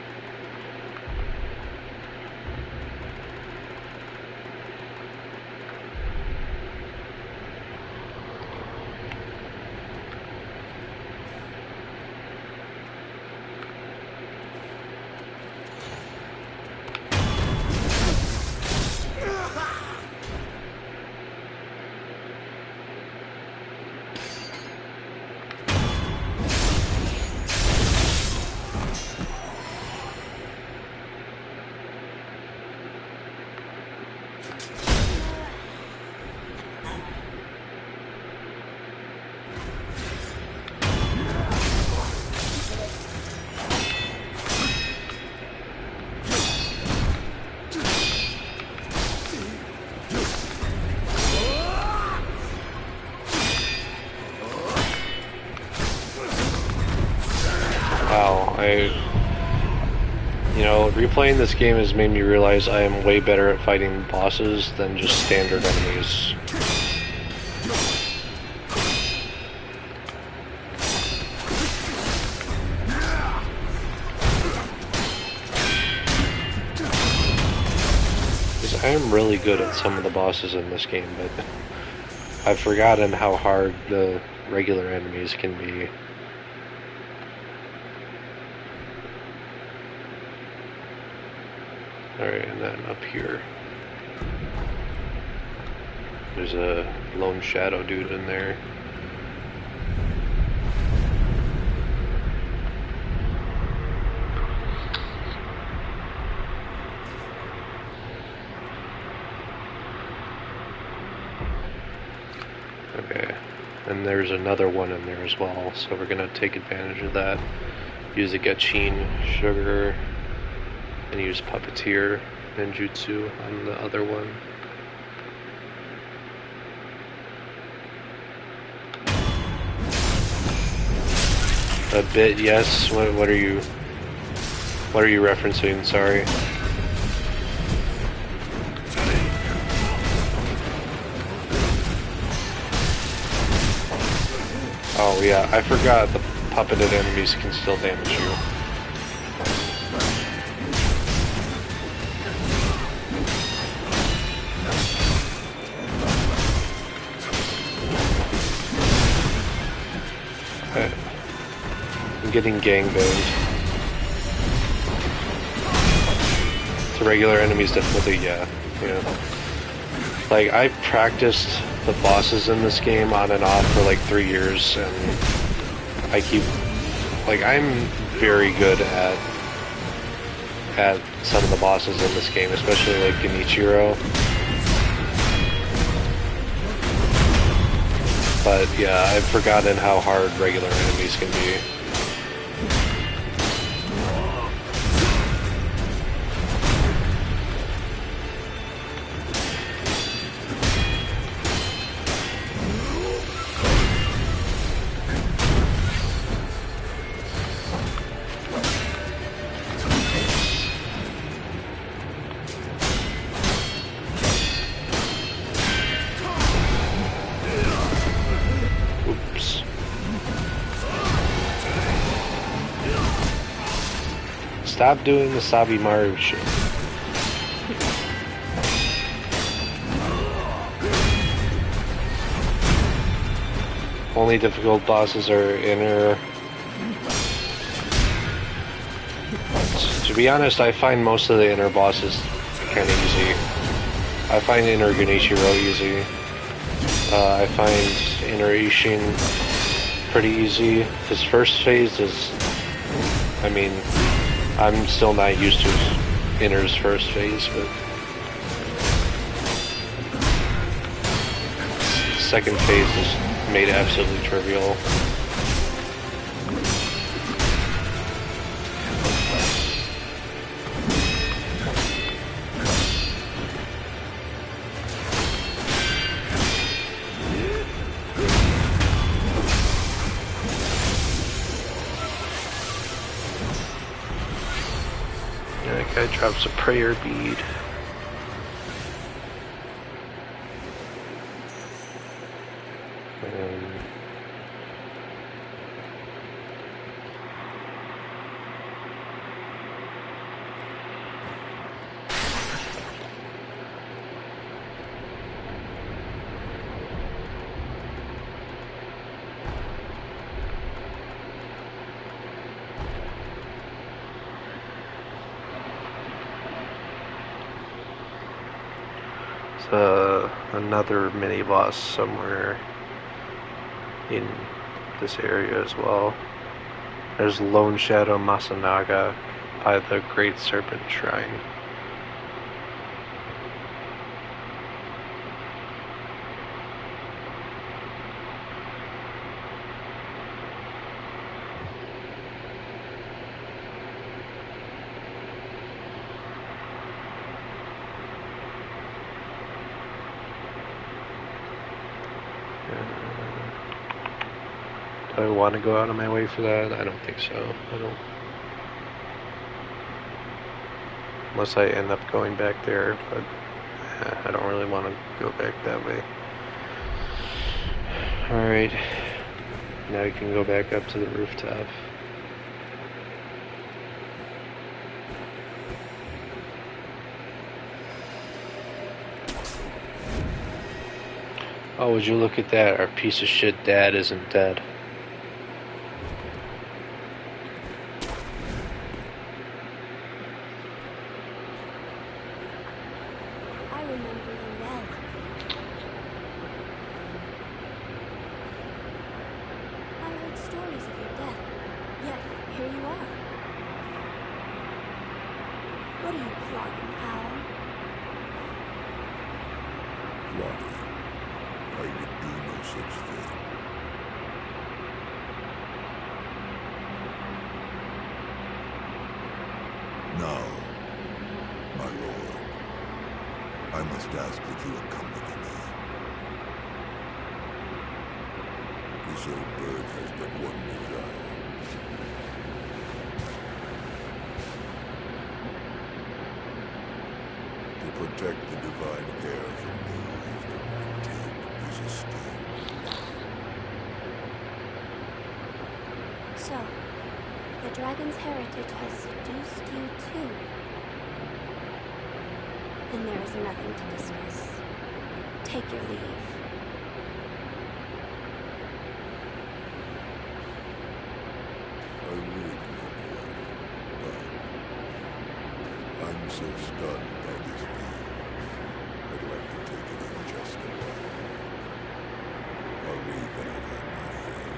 Wow, you know, replaying this game has made me realize I am way better at fighting bosses than just standard enemies. Because I am really good at some of the bosses in this game, but I've forgotten how hard the regular enemies can be. Alright, and then up here, there's a lone shadow dude in there. Okay, and there's another one in there as well, so we're gonna take advantage of that. Use a Gachin sugar. And use Puppeteer Ninjutsu on the other one. A bit, yes. What are you referencing? Sorry. Oh yeah, I forgot the puppeted enemies can still damage you. I'm getting gangbanged. To regular enemies difficulty, yeah. Like, I practiced the bosses in this game on and off for like 3 years, and I keep, like, I'm very good at some of the bosses in this game, especially like Genichiro. But yeah, I've forgotten how hard regular enemies can be. Stop doing the Sabi Maru shit. Only difficult bosses are inner. To be honest, I find most of the inner bosses kind of easy. I find inner Genichiro easy. I find inner Ishin pretty easy. His first phase is, I mean, I'm still not used to Inner's first phase, but second phase is made absolutely trivial. That guy drops a prayer bead. Another mini boss somewhere in this area as well. There's Lone Shadow Masanaga by the Great Serpent Shrine. Do I want to go out of my way for that? I don't think so. Unless I end up going back there, but I don't really want to go back that way. Alright. Now you can go back up to the rooftop. Oh, would you look at that? Our piece of shit dad isn't dead. I remember you well. I heard stories of your death, yet here you are. What are you plotting, Owl? Plotting? I would do no such thing. Now, my lord, I must ask that you accompany me. This old bird has but one desire. To protect the divine air from those that might take his escape. So, the dragon's heritage has seduced you too. Then there is nothing to discuss. Take your leave. I would, but I'm so stunned by this view. I'd like to take it in just a while. I'll leave when I've had my fill.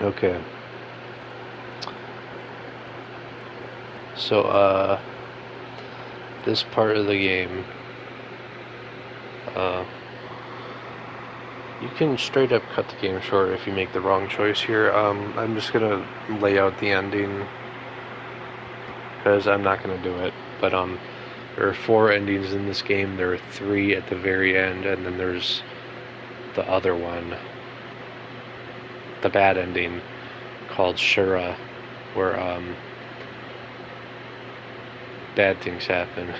Okay. So, this part of the game, you can straight up cut the game short if you make the wrong choice here. I'm just gonna lay out the ending because I'm not gonna do it. But there are 4 endings in this game. There are 3 at the very end, and then there's the other one, the bad ending, called Shura, where bad things happen.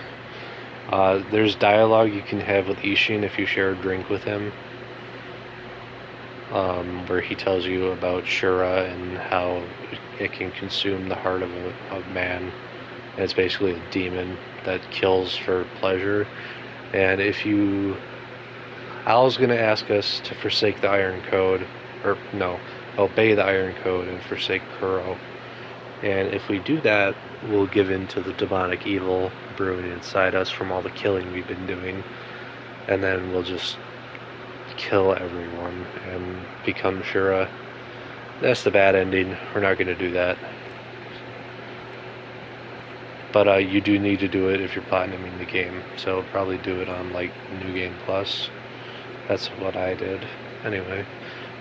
There's dialogue you can have with Ishin if you share a drink with him, where he tells you about Shura and how it can consume the heart of a man. And it's basically a demon that kills for pleasure. And if you... Al's going to ask us to forsake the Iron Code, or no, obey the Iron Code and forsake Kuro. And if we do that, we'll give in to the demonic evil brewing inside us from all the killing we've been doing. And then we'll just kill everyone and become Shura. That's the bad ending. We're not going to do that. But you do need to do it if you're platinuming the game. So probably do it on like New Game Plus. That's what I did. Anyway.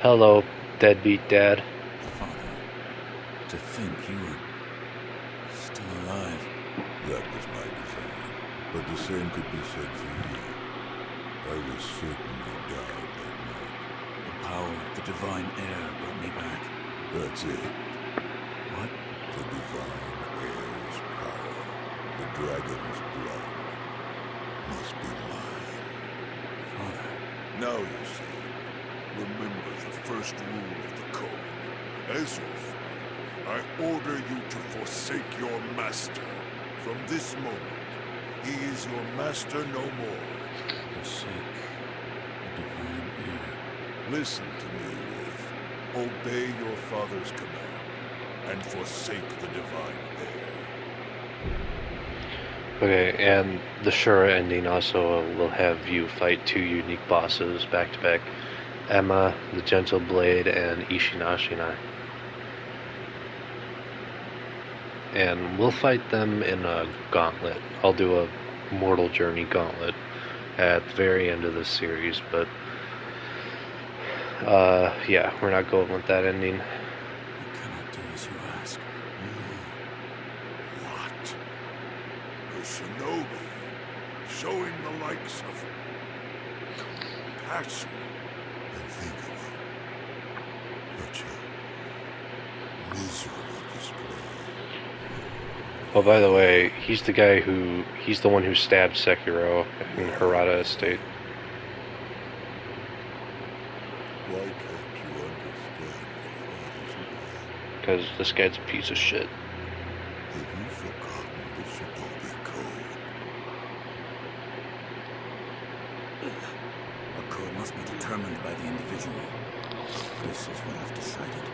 Hello, deadbeat dad. Father, to think you were still alive. That was my design. But the same could be said for you. I was certain you died that night. The power of the divine air brought me back. That's it. What? The divine air's power. The dragon's blood must be mine. Father, Now you see. Remember the first rule of the code. As your father, I order you to forsake your master. From this moment, he is your master no more. forsake the divine air. Listen to me, Wolf. Obey your father's command, and forsake the divine air. Okay, and the Shura ending also will have you fight 2 unique bosses back to back. Emma, the Gentle Blade, and Ishinashina. And we'll fight them in a gauntlet. I'll do a Mortal Journey gauntlet at the very end of this series, but yeah, we're not going with that ending. I cannot do as you ask. What? A shinobi, showing the likes of passion. Unthinkable. Such a miserable display. Oh, by the way, he's the one who stabbed Sekiro in Harada Estate. Why can't you understand your father's mind? Because this guy's a piece of shit. Have you forgotten the shinobi code? A code must be determined by the individual. This is what I've decided.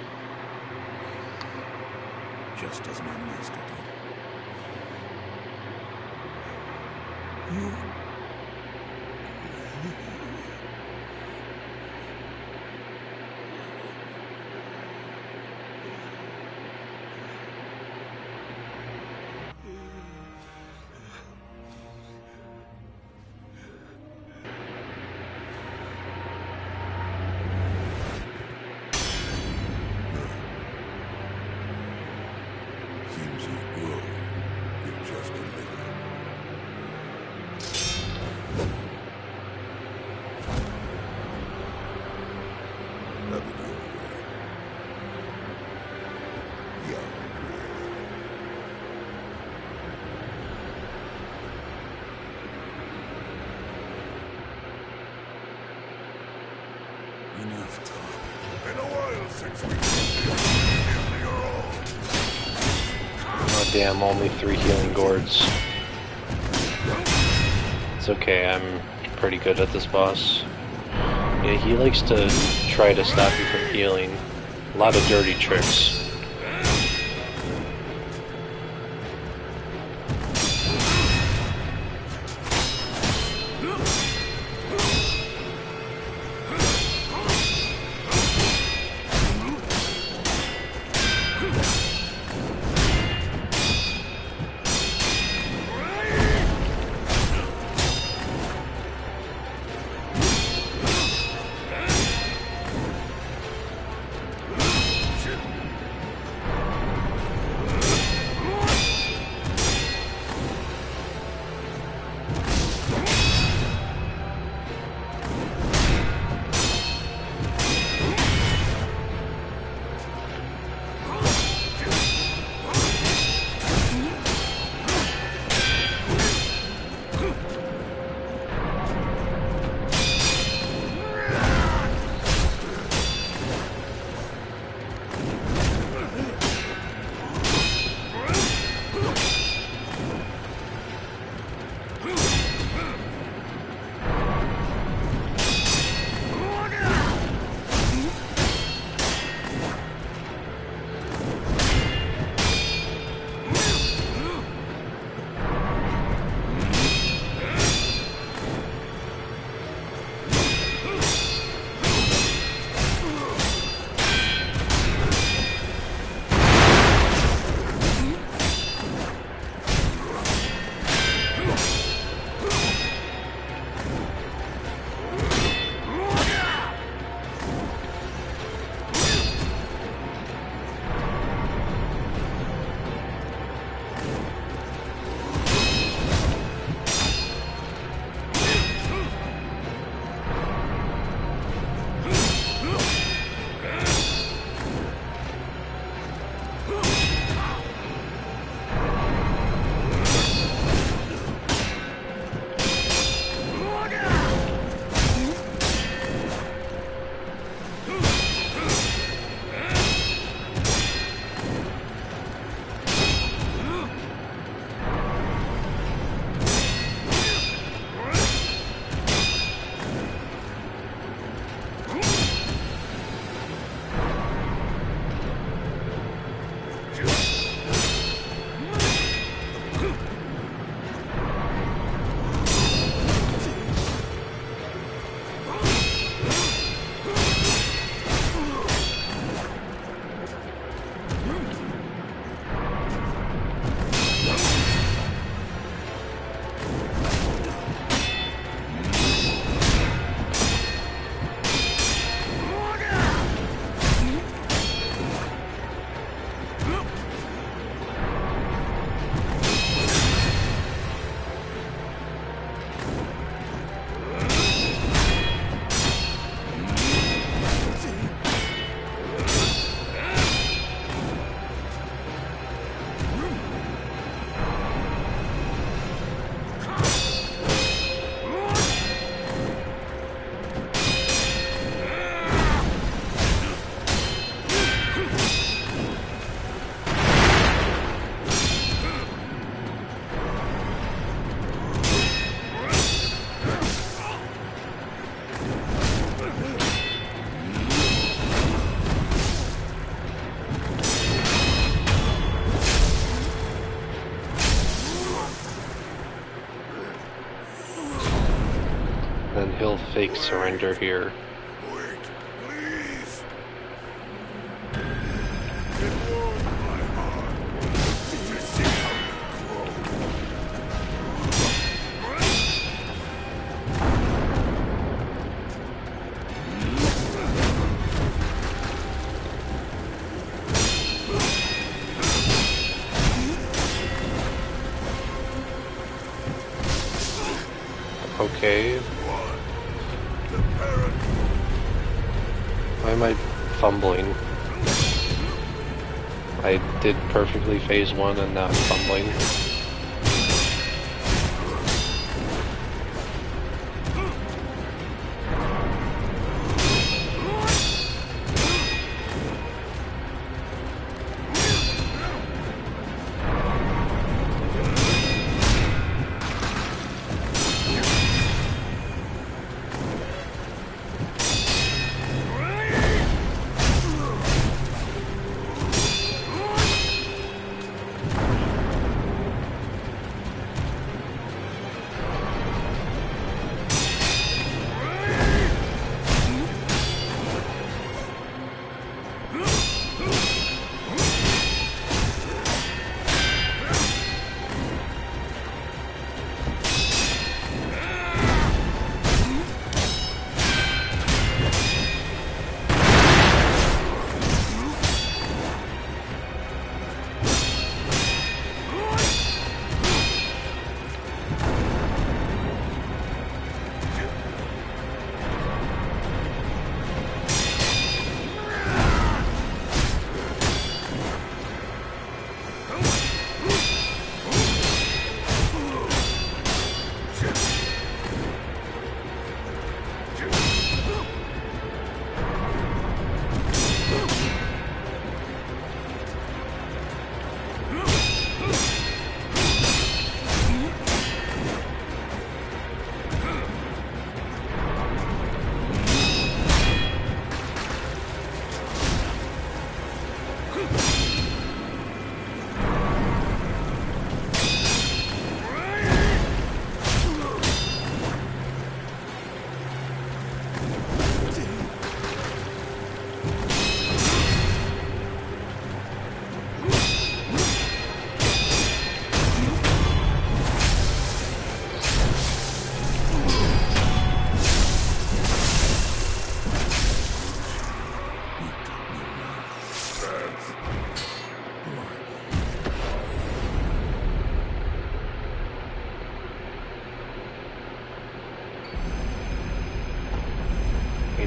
Just as my master did. You... Seems you've grown. You're just a little. Oh damn, only 3 healing gourds. It's okay, I'm pretty good at this boss. Yeah, he likes to try to stop you from healing. A lot of dirty tricks. Then he'll fake surrender here. Wait, please. It warmed my heart to see how you grow. Okay. Why am I fumbling? I did perfectly phase 1 and now I'm fumbling.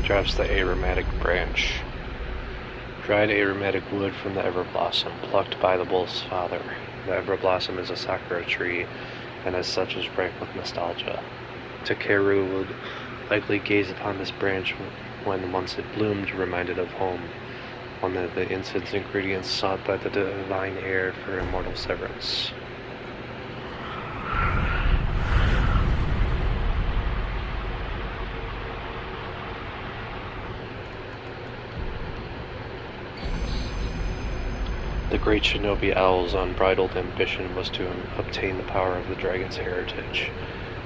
drops the aromatic branch. Dried aromatic wood from the everblossom, plucked by the wolf's father. The everblossom is a sakura tree, and as such is ripe with nostalgia. Takeru would likely gaze upon this branch when once it bloomed, reminded of home, one of the incense ingredients sought by the divine heir for immortal severance. The great shinobi owl's unbridled ambition was to obtain the power of the dragon's heritage.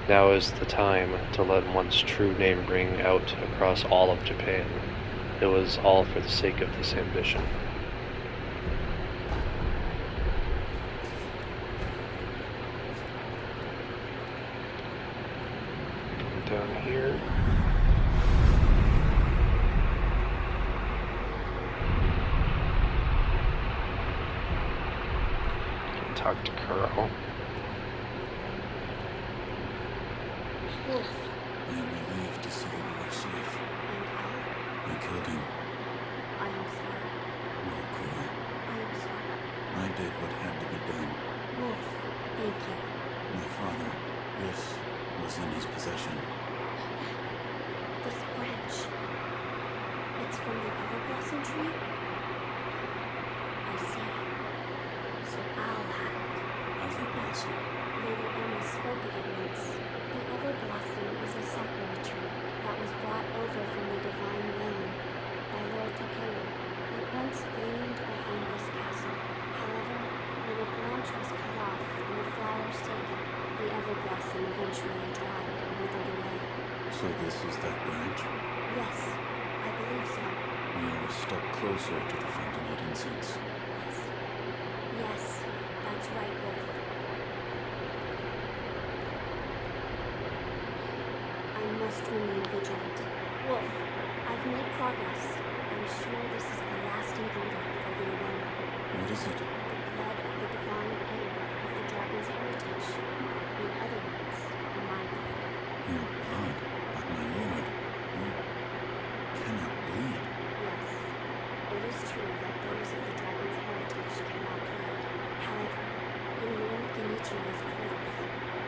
Now is the time to let one's true name ring out across all of Japan. It was all for the sake of this ambition. Down here. Talk to Kuro. Wolf, I am relieved to see that you are safe. and I killed him. I am sorry. No, Kuro. I am sorry. I did what had to be done. Wolf, thank you. My father, this was in his possession. This branch. It's from the everblossom tree? I see. So Owl had it. Everblossom. Lady Emma spoke of it once. The everblossom is a sakura tree that was brought over from the divine realm by Lord Takeru. It once bloomed behind this castle. However, when a branch was cut off and the flowers taken, the everblossom eventually dried and withered away. So this is that branch? Yes, I believe so. We are a step closer to the fountainhead incense. Yes. Yes, that's right, Wolf. I must remain vigilant. Wolf, I've made progress. I'm sure this is the last ingredient for the aroma. What is it? The blood of the divine heir of the dragon's heritage. In other words, my blood. Your blood, but my lord, you cannot bleed. Yes, it is true that those of the dragon's heritage cannot bleed. However, in Lord Genichiro's cradle,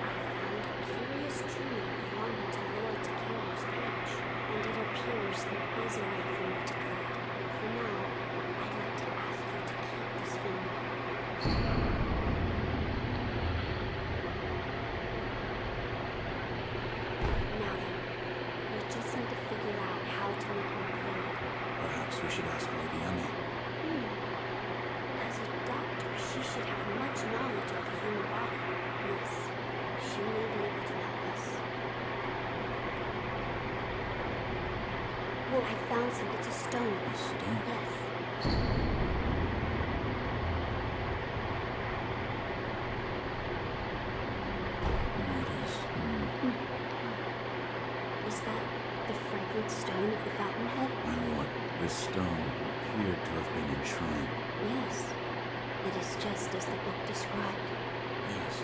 I found a curious journal belonging to Lord Takeru's page, and it appears there is a way for me to bleed. For now, I'd like to ask you to keep this for me. Now then, we just need to figure out how to make me bleed. Perhaps we should ask Lady Emma. As a doctor, she should have much knowledge of the human body. Yes, she may be able to help us. Well, I found some. It's a stone. A stone? Yes. What is... Is that the fragrant stone of the fountainhead? My lord, this stone appeared to have been enshrined. Yes. It is just as the book described. Yes.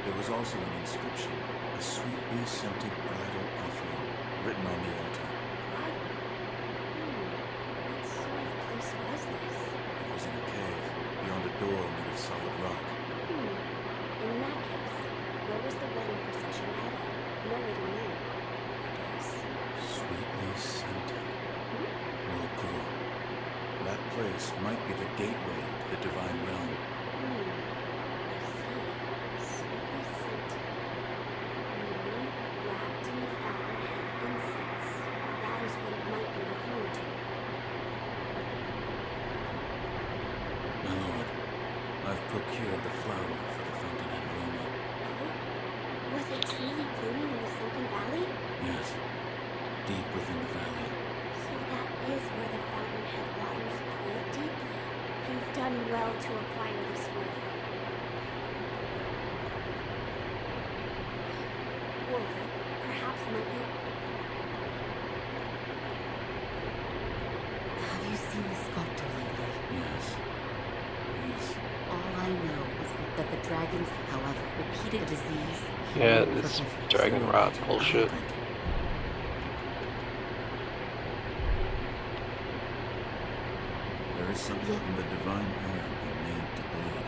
There was also an inscription, a sweetly scented bridal offering, written on the altar. Bridal? What sort of place was this? It was in a cave, beyond a door made of solid rock. In that case, where was the wedding procession headed? Nobody knew. I guess. Sweetly scented. Lord Kuro, that place might be the gateway to the divine realm. I see. Sweetly scented. Meaning, wrapped in the fountainhead incense. That is what it might be referring to. My lord, I've procured the flower for the fountainhead aroma. Oh? Was it truly blooming in the sunken valley? Yes, deep within the valley. So that is where the fountainhead waters pour deeply. You've done well to acquire this wolf. Wolf, perhaps might you... Have you seen the sculptor lately? Yes. He's... All I know is that the dragons, however, repeated disease. Yeah, this dragon rot bullshit. There is something in the divine air we made to bleed.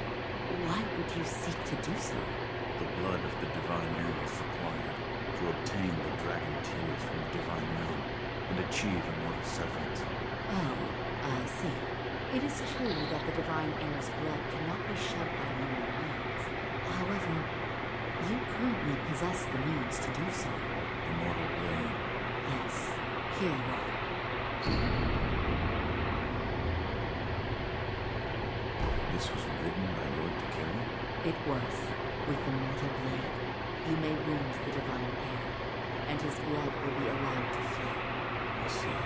Why would you seek to do so? The blood of the divine air is required to obtain the dragon tears from the divine realm and achieve immortal severance. Oh, I see. It is true that the divine air's blood cannot be shed by normal means. However, you currently possess the means to do so. The mortal blade. Yes, here you are. This was written by Lord Sekiro? It was. With the mortal blade, you may wound the divine air, and his blood will be allowed to flow. I see.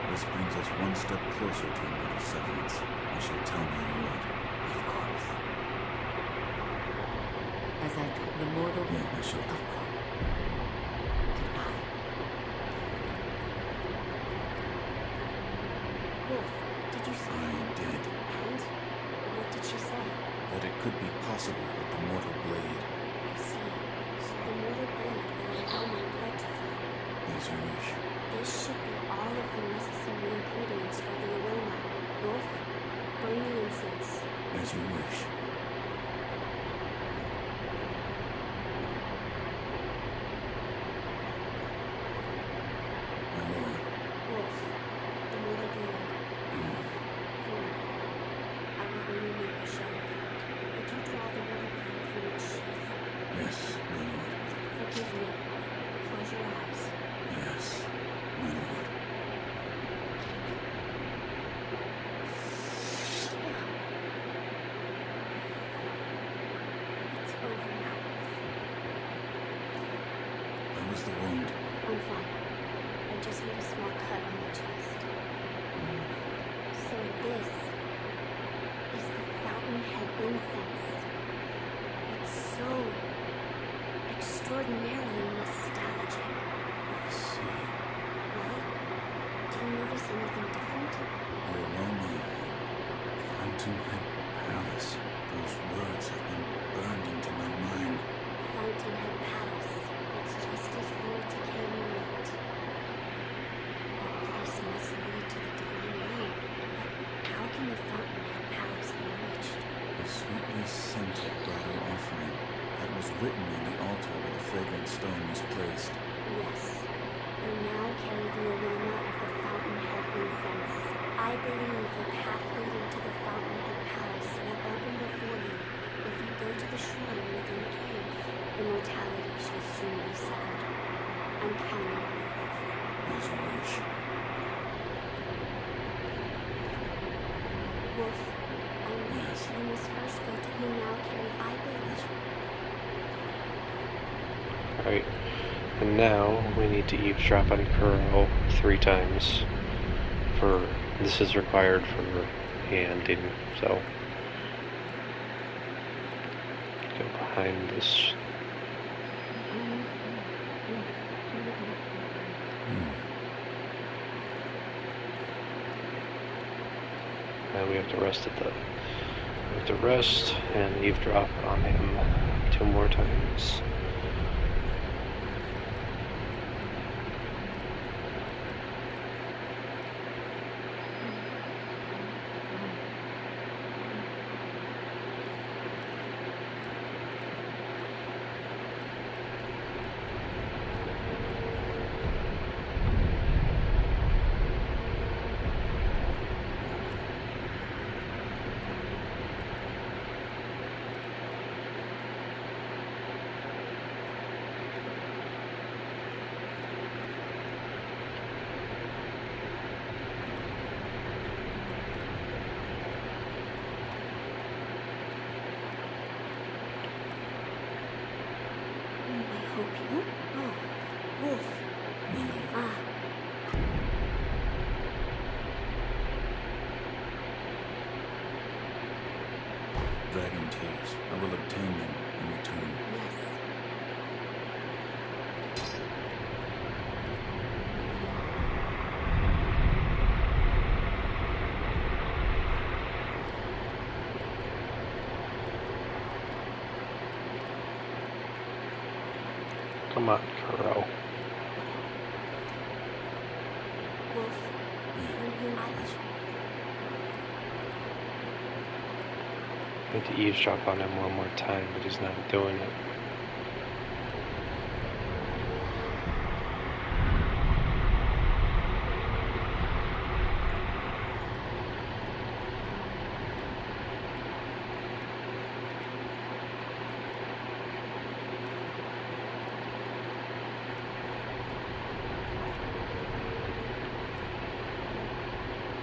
This brings us one step closer to immortal severance. I shall tell my lord. Of course. As I told the mortal... Yeah, I shall. Of course. Goodbye. Wolf, did you see? I did. And? What did she say? That it could be possible with the mortal blade. I see. So the mortal blade will allow my blood to flow. As you wish. This should be all of the necessary ingredients for the aroma. Wolf, burn the incense. As you wish. My lord. Wolf, the mortal blade. For now, I will only make a shell of it. Would you draw the mortal blade from its sheath? Yes, my lord. Forgive me. Close your eyes. Yes, my lord. It's over now, Wolf. How was the wound? I'm fine. I just made a small cut on my chest. So this is the fountainhead incense. It's so extraordinarily nostalgic. I see. Well, do you notice anything different? The aroma. Fountainhead Palace. Those words have been burned into my mind. Fountainhead Palace. It's just as Lord Takeo wrote. That place must lead to the divine realm. But how can the Fountainhead Palace be reached? The sweetly scented bridal offering that was written on the altar where the fragrant stone was placed. Yes. You now carry the aroma of the Fountainhead incense. I believe the path leading to the Fountainhead Palace will open before you if you go to the shrine within the cave. Immortality shall soon be severed. I'm counting on you, Wolf. As you wish. Wolf, Yes. you must first go to you now carry. I believe. Alright. And now we need to eavesdrop on Kuro 3 times. This is required for the ending, so go behind this. And we have to rest and eavesdrop on him 2 more times. I hope you. Oh, Wolf. Ah. Dragon tears. I will obtain them in return. Yes. Come on, Kuro. Wolf. Yeah. When you need to eavesdrop on him one more time, but he's not doing it.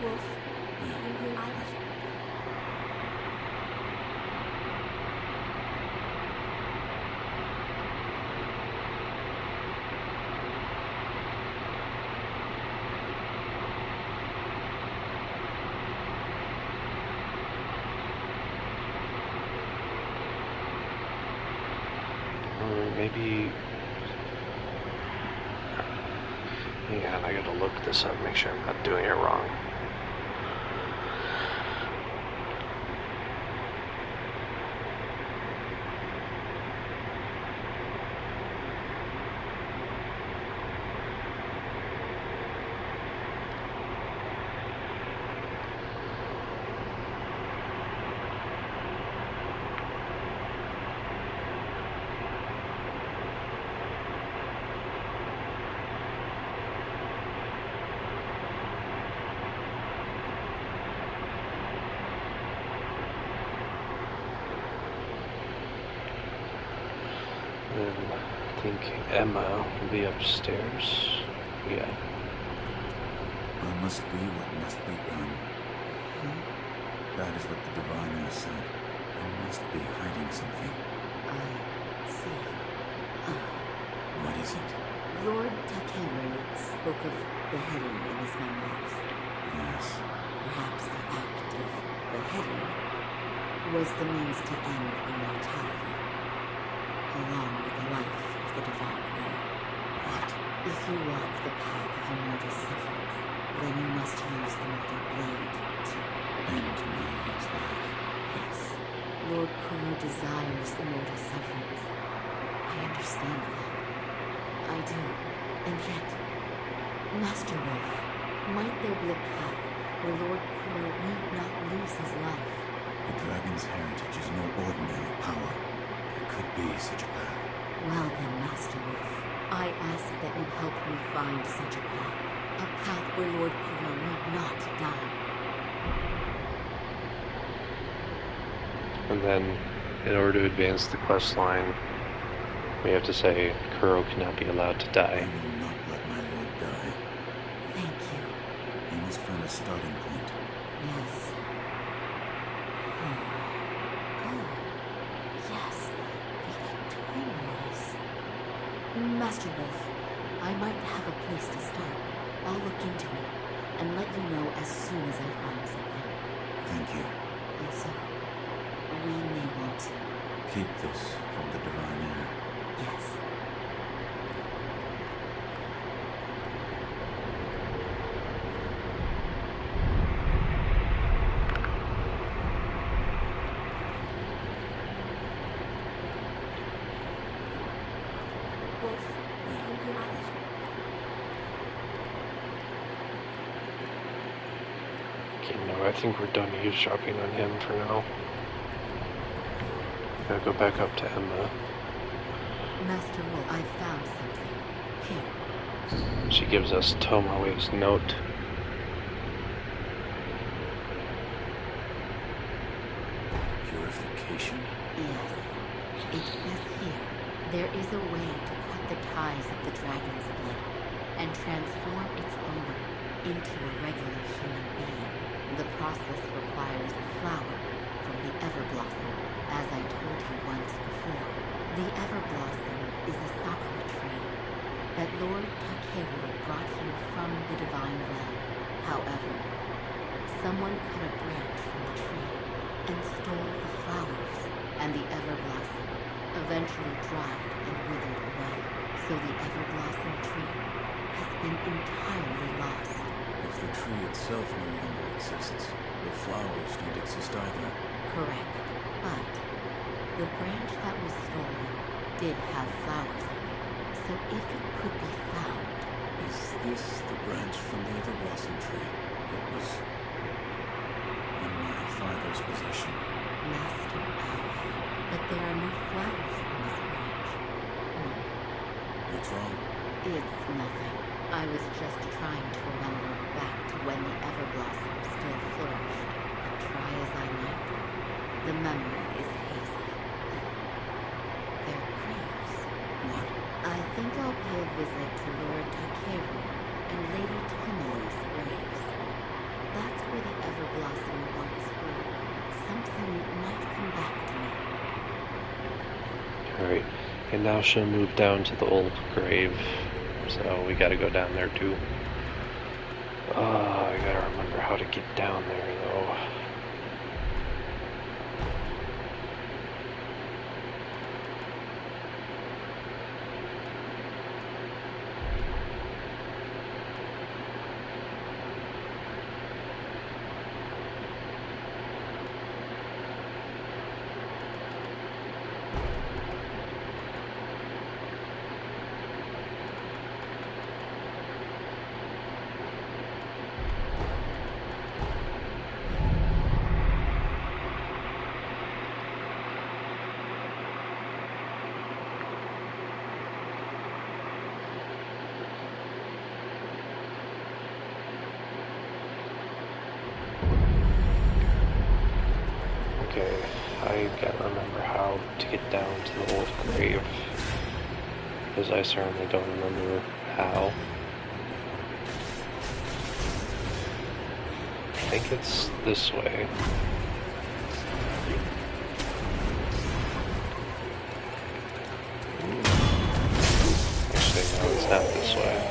Wolf, I'm here out. Maybe. Hang on, I gotta look this up, make sure I'm not doing it wrong. I think Emma will be upstairs. Yeah. There must be what must be done. That is what the diviner said. I must be hiding something. I see. What is it? Lord Takeru spoke of beheading in his memoirs. Yes. Perhaps the act of beheading was the means to end immortality, along with the life of the divine will. What? If you walk the path of immortal sufferance, then you must use the mortal blade to End man's life. Yes, Lord Kuro desires immortal sufferance. I understand that. I do. And yet, Master Wolf, might there be a path where Lord Kuro need not lose his life? The dragon's heritage is no ordinary power. There could be such a path. Well then, Master Wolf, I ask that you help me find such a path. A path where Lord Kuro need not die. And then, in order to advance the quest line, we have to say Kuro cannot be allowed to I die. will not let my lord die. Thank you. He must find a starting point. Yes. Oh, yes. The tunnels. Master Wolf, I might have a place to start. I'll look into it and let you know as soon as I find something. Thank you. Also, we may want to. Keep this from the divine air. Yes. Wolf, I'm here out. Okay, no, I think we're done eavesdropping on him for now. Gotta go back up to Emma. Master Wolf, I found something. Here. She gives us Tomoe's note. Purification. Yes. It says here, there is a way to cut the ties of the dragon's blood and transform its owner into a regular human being. The process requires a flower from the Everblossom, as I told you once before. The Everblossom is a sakura tree that Lord Takeru brought here from the divine well. However, someone cut a branch from the tree and stole the flowers, and the Everblossom eventually dried and withered away. So the Everblossom tree has been entirely lost. If the tree itself no longer exists, the flowers don't exist either. Correct. But the branch that was stolen did have flowers on it. So if it could be found, Is this the branch from the Everblossom tree? It was in my father's possession. Master Owl. But there are no flowers on this branch. What's wrong? It's nothing. I was just trying to remember back to when the Everblossom still flourished. But try as I might, the memory is hazy. They're graves. What? I think I'll pay a visit to Lord Takeru and Lady Tomoe's graves. That's where the Everblossom once grew. Something might come back to me. Alright, and now she'll move down to the old grave. So we gotta go down there too. I gotta remember how to get down there though. Okay, I gotta remember how to get down to the old grave. Because I certainly don't remember how. I think it's this way. Actually, no, it's not this way.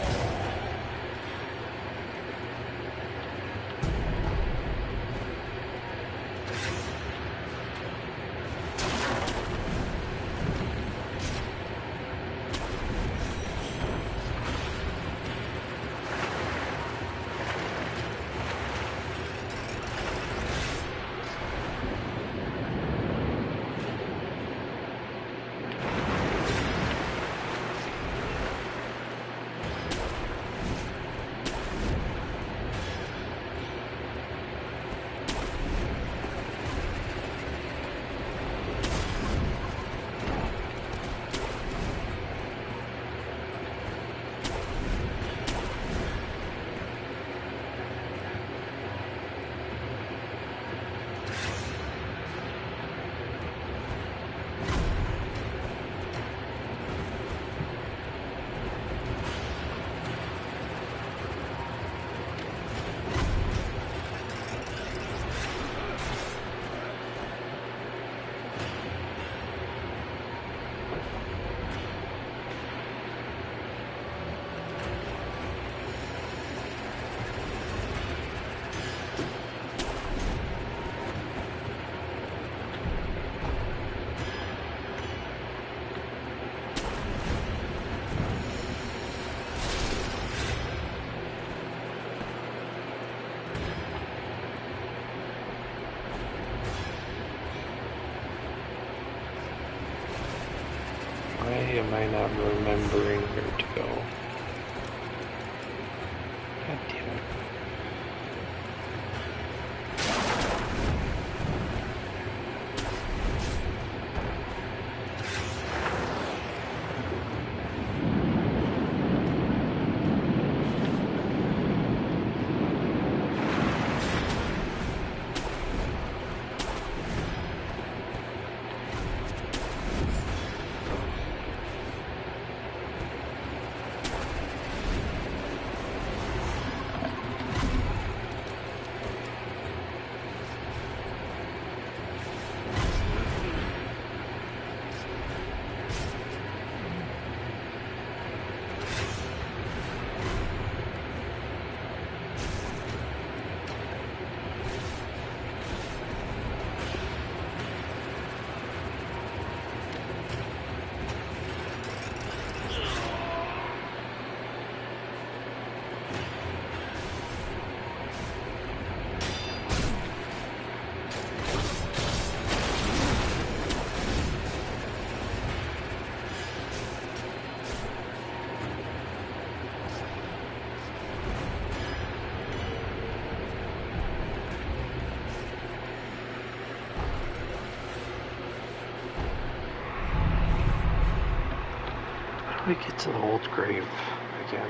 Why am I not remembering where to go? God damn it. do we get to the old grave again?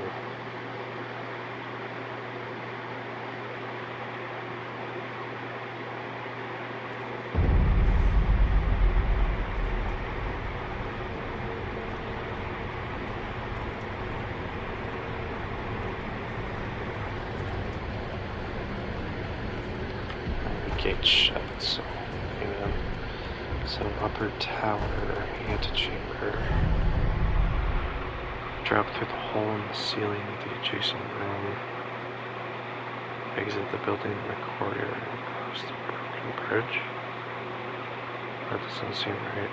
Gate shut, so hang on. So upper tower, antechamber. Drop through the hole in the ceiling of the adjacent room. Exit the building in the corridor and cross the broken bridge. That doesn't seem right.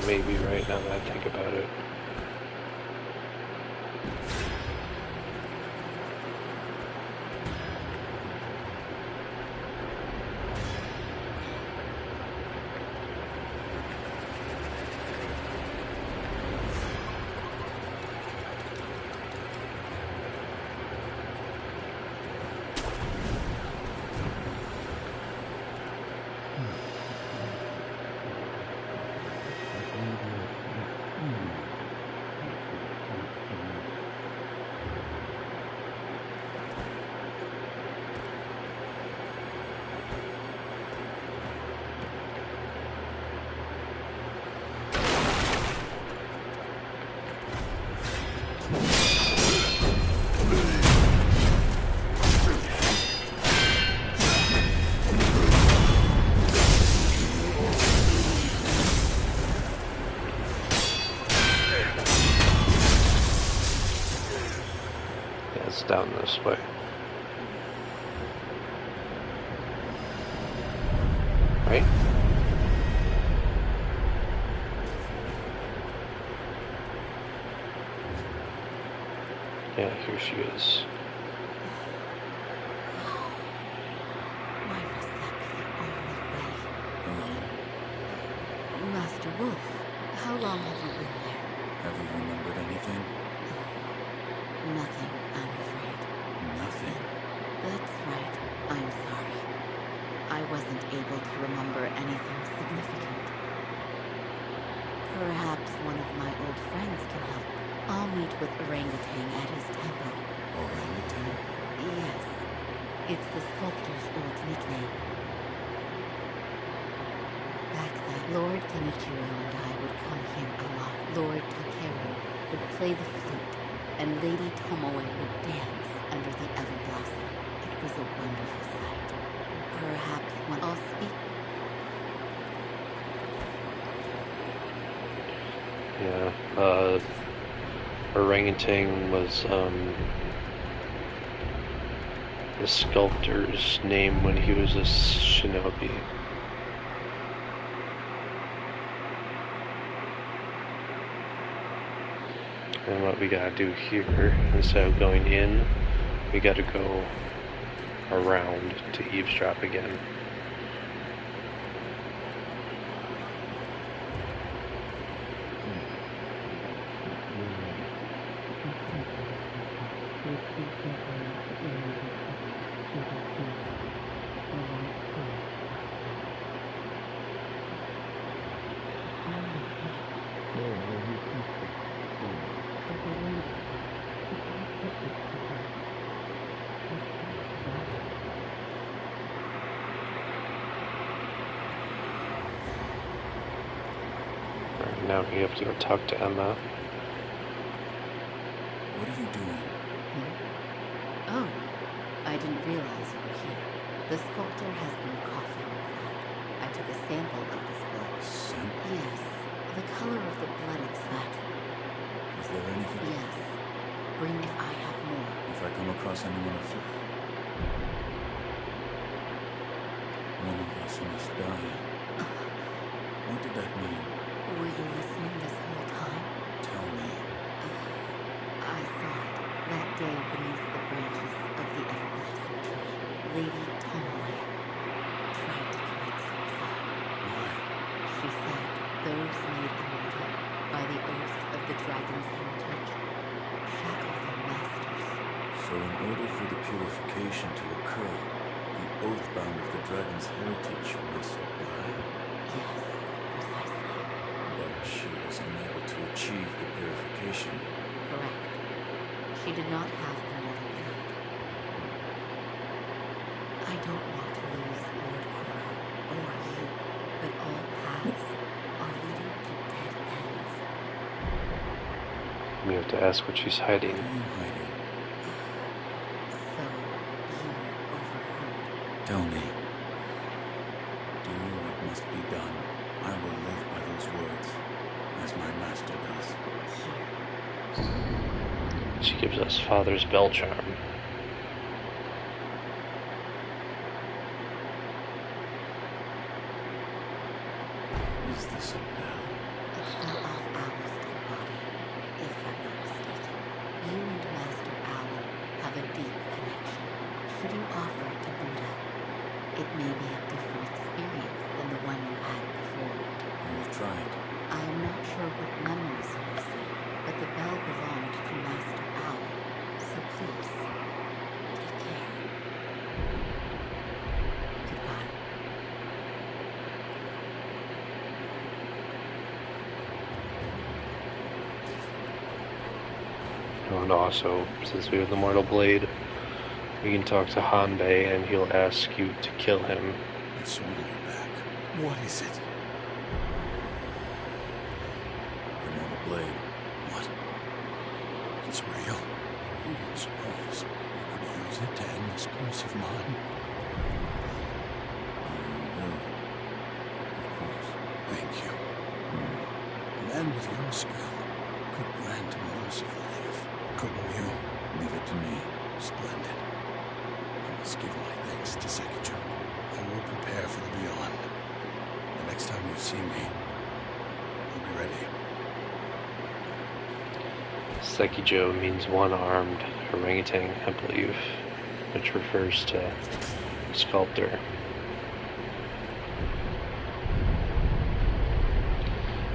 Maybe right now that I think about it. Down this way. Right? Yeah, here she is. Why was that the only way? Master Wolf, how long have you been there? Have you remembered anything? Nothing, I'm afraid. Nothing. That's right. I'm sorry. I wasn't able to remember anything significant. Perhaps one of my old friends can help. I'll meet with Orangutan at his temple. Orangutan? Yes. It's the sculptor's old nickname. Back then, Lord Kenichiro and I would come here a lot. Lord Takeru would play the flute, and Lady Tomoe would dance under the everblossom. It was a wonderful sight. Perhaps when I'll speak. Yeah, Orangutan was the sculptor's name when he was a shinobi. And what we gotta do here, instead of going in, we gotta go around to eavesdrop again. Now we have to go talk to Emma. What are you doing? Oh, I didn't realize you were here. The sculptor has been coughing blood. I took a sample of this blood. Sample? Yes, the color of the blood excited. Is there anything? Yes. Bring if I have more. If I come across anyone of one of us must die. What did that mean? Were you listening this whole time? Tell me. day beneath the branches of the everlasting tree, Lady Tomoe tried to commit suicide. Why? She said those made immortal by the oath of the dragon's heritage shackle their masters. So in order for the purification to occur, the oath-bound of the dragon's heritage must die. Yes, precisely. But she was unable to achieve the purification. Correct. She did not have the mortal blade. I don't want to lose Lord Kuro or you, but all paths are leading to dead ends. We have to ask what she's hiding. What are you hiding? So, you overheard. Tell me. Do what must be done. I will live by those words, as my master does. Here. She gives us Father's bell charm. Is this a bell? It fell off Owl's dead body, if I'm not mistaken. You and Master Owl have a deep connection. Should you offer it to Buddha, it may be a different experience than the one you had before. I will try it. I am not sure what memories you receive, but the bell belonged to Master Owl, so please, take care. Goodbye. And also, since we have the Mortal Blade, we can talk to Hanbei and he'll ask you to kill him. That sword on your back. What is it? The mortal blade. What? It's real. I suppose you could use it to end this curse of mine. I will. Of course. Thank you. A man with your skill could grant a merciful life, couldn't you? Leave it to me. Splendid. I must give my thanks to Sekiro. I will prepare for the beyond. The next time you see me, I'll be ready. Sekiro means one-armed orangutan, I believe, which refers to sculptor.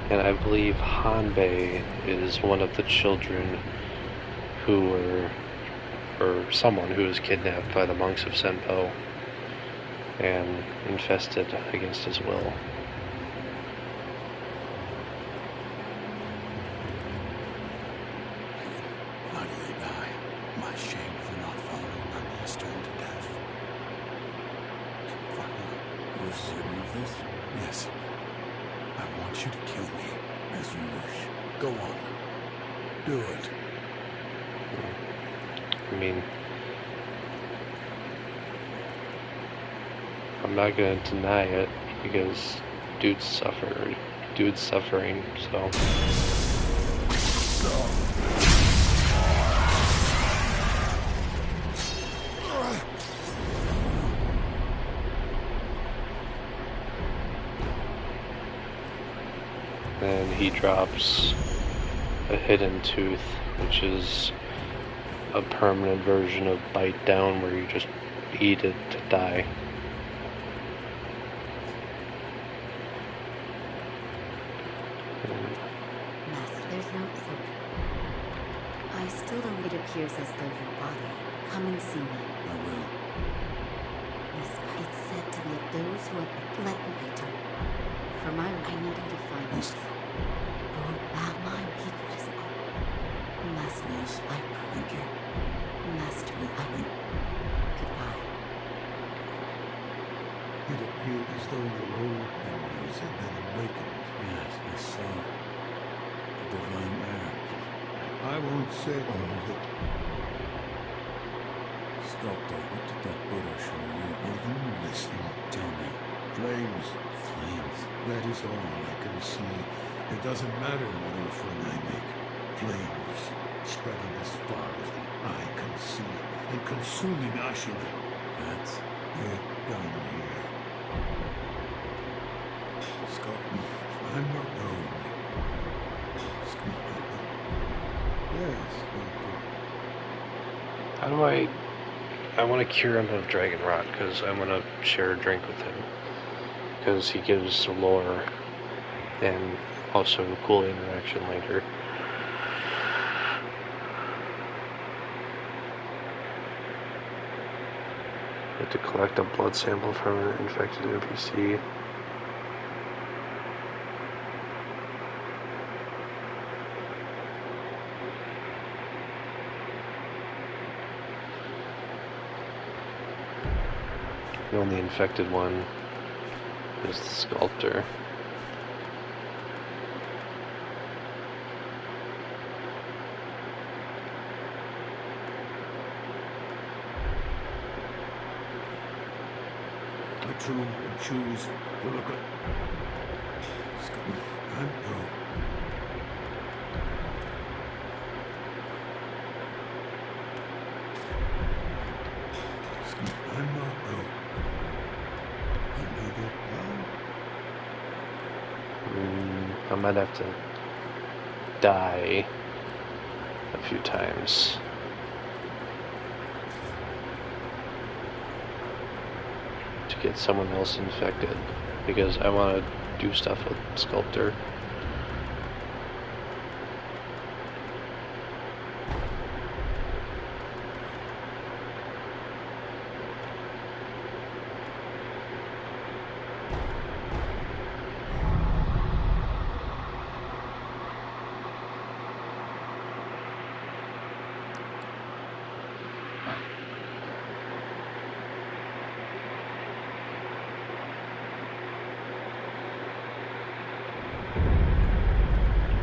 And I believe Hanbei is one of the children who were, or someone who was kidnapped by the monks of Senpo and infested against his will. I can finally die. My shame for not following my master into death. Finally. You're certain of this? Yes. I want you to kill me. As you wish. Go on. Do it. I mean, I'm not gonna deny it because dude's suffering, so. Then he drops a hidden tooth, which is a permanent version of bite down where you just eat it to die. Master, there's no proof. I still don't. It appears as though your body. Come and see me. I will. It's said to be of those who have. Let me be done. For my, I need you to find Yes. this. Oh, now my people is all. Master, Yes. I pray. Thank you. Master, I will. Goodbye. It appeared as though your old memories had been awakened. Yes, I saw the divine air. I won't say all of it. Sculptor, what did that Buddha show you? Are you listening? Tell me. Flames. Flames. That is all I can see. It doesn't matter what offering I make. Flames spreading as far as the eye can see and consuming Ashina. That's They're done here. Sculptor. I'm not known. Sculptor. Yes, Sculptor. How do I want to cure him of dragon rot because I want to share a drink with him because he gives lore and also a cool interaction later. You have to collect a blood sample from an infected NPC. The only infected one is the sculptor. I choose to look at... And no. And no. I might have to die a few times. To get someone else infected because I want to do stuff with Sculptor.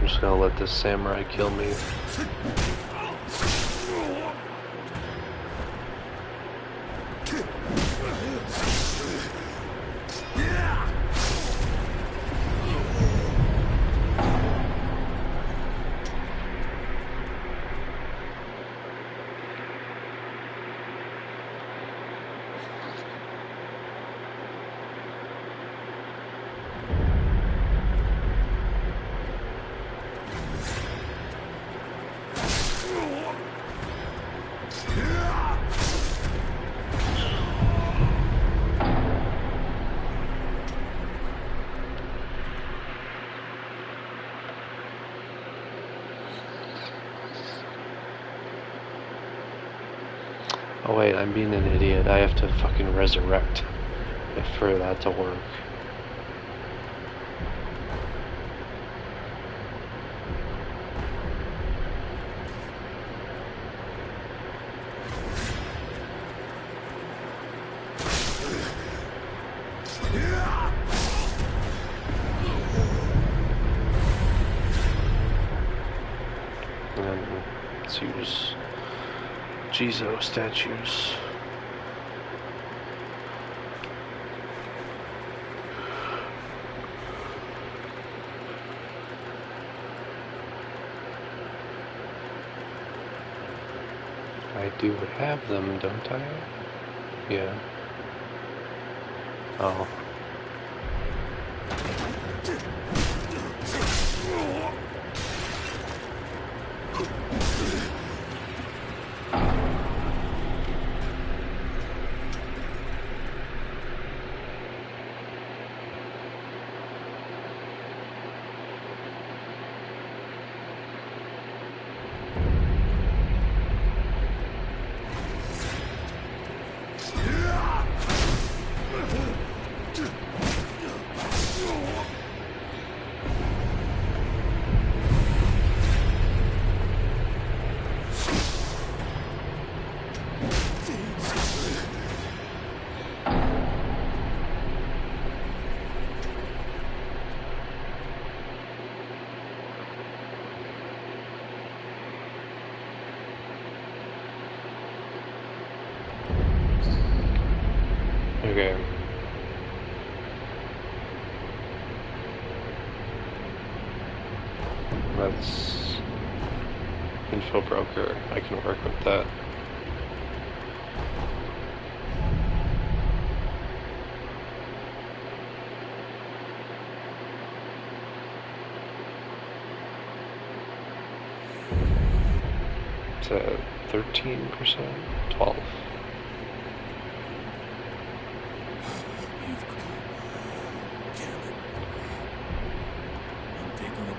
I'm just gonna let this samurai kill me. Oh wait, I'm being an idiot. I have to fucking resurrect for that to work. And then let's use Jizo statues. I do have them, don't I? Yeah. Oh. Okay. That's info broker. I can work with that. It's at 13%, 12. Damn it. I'm taking it.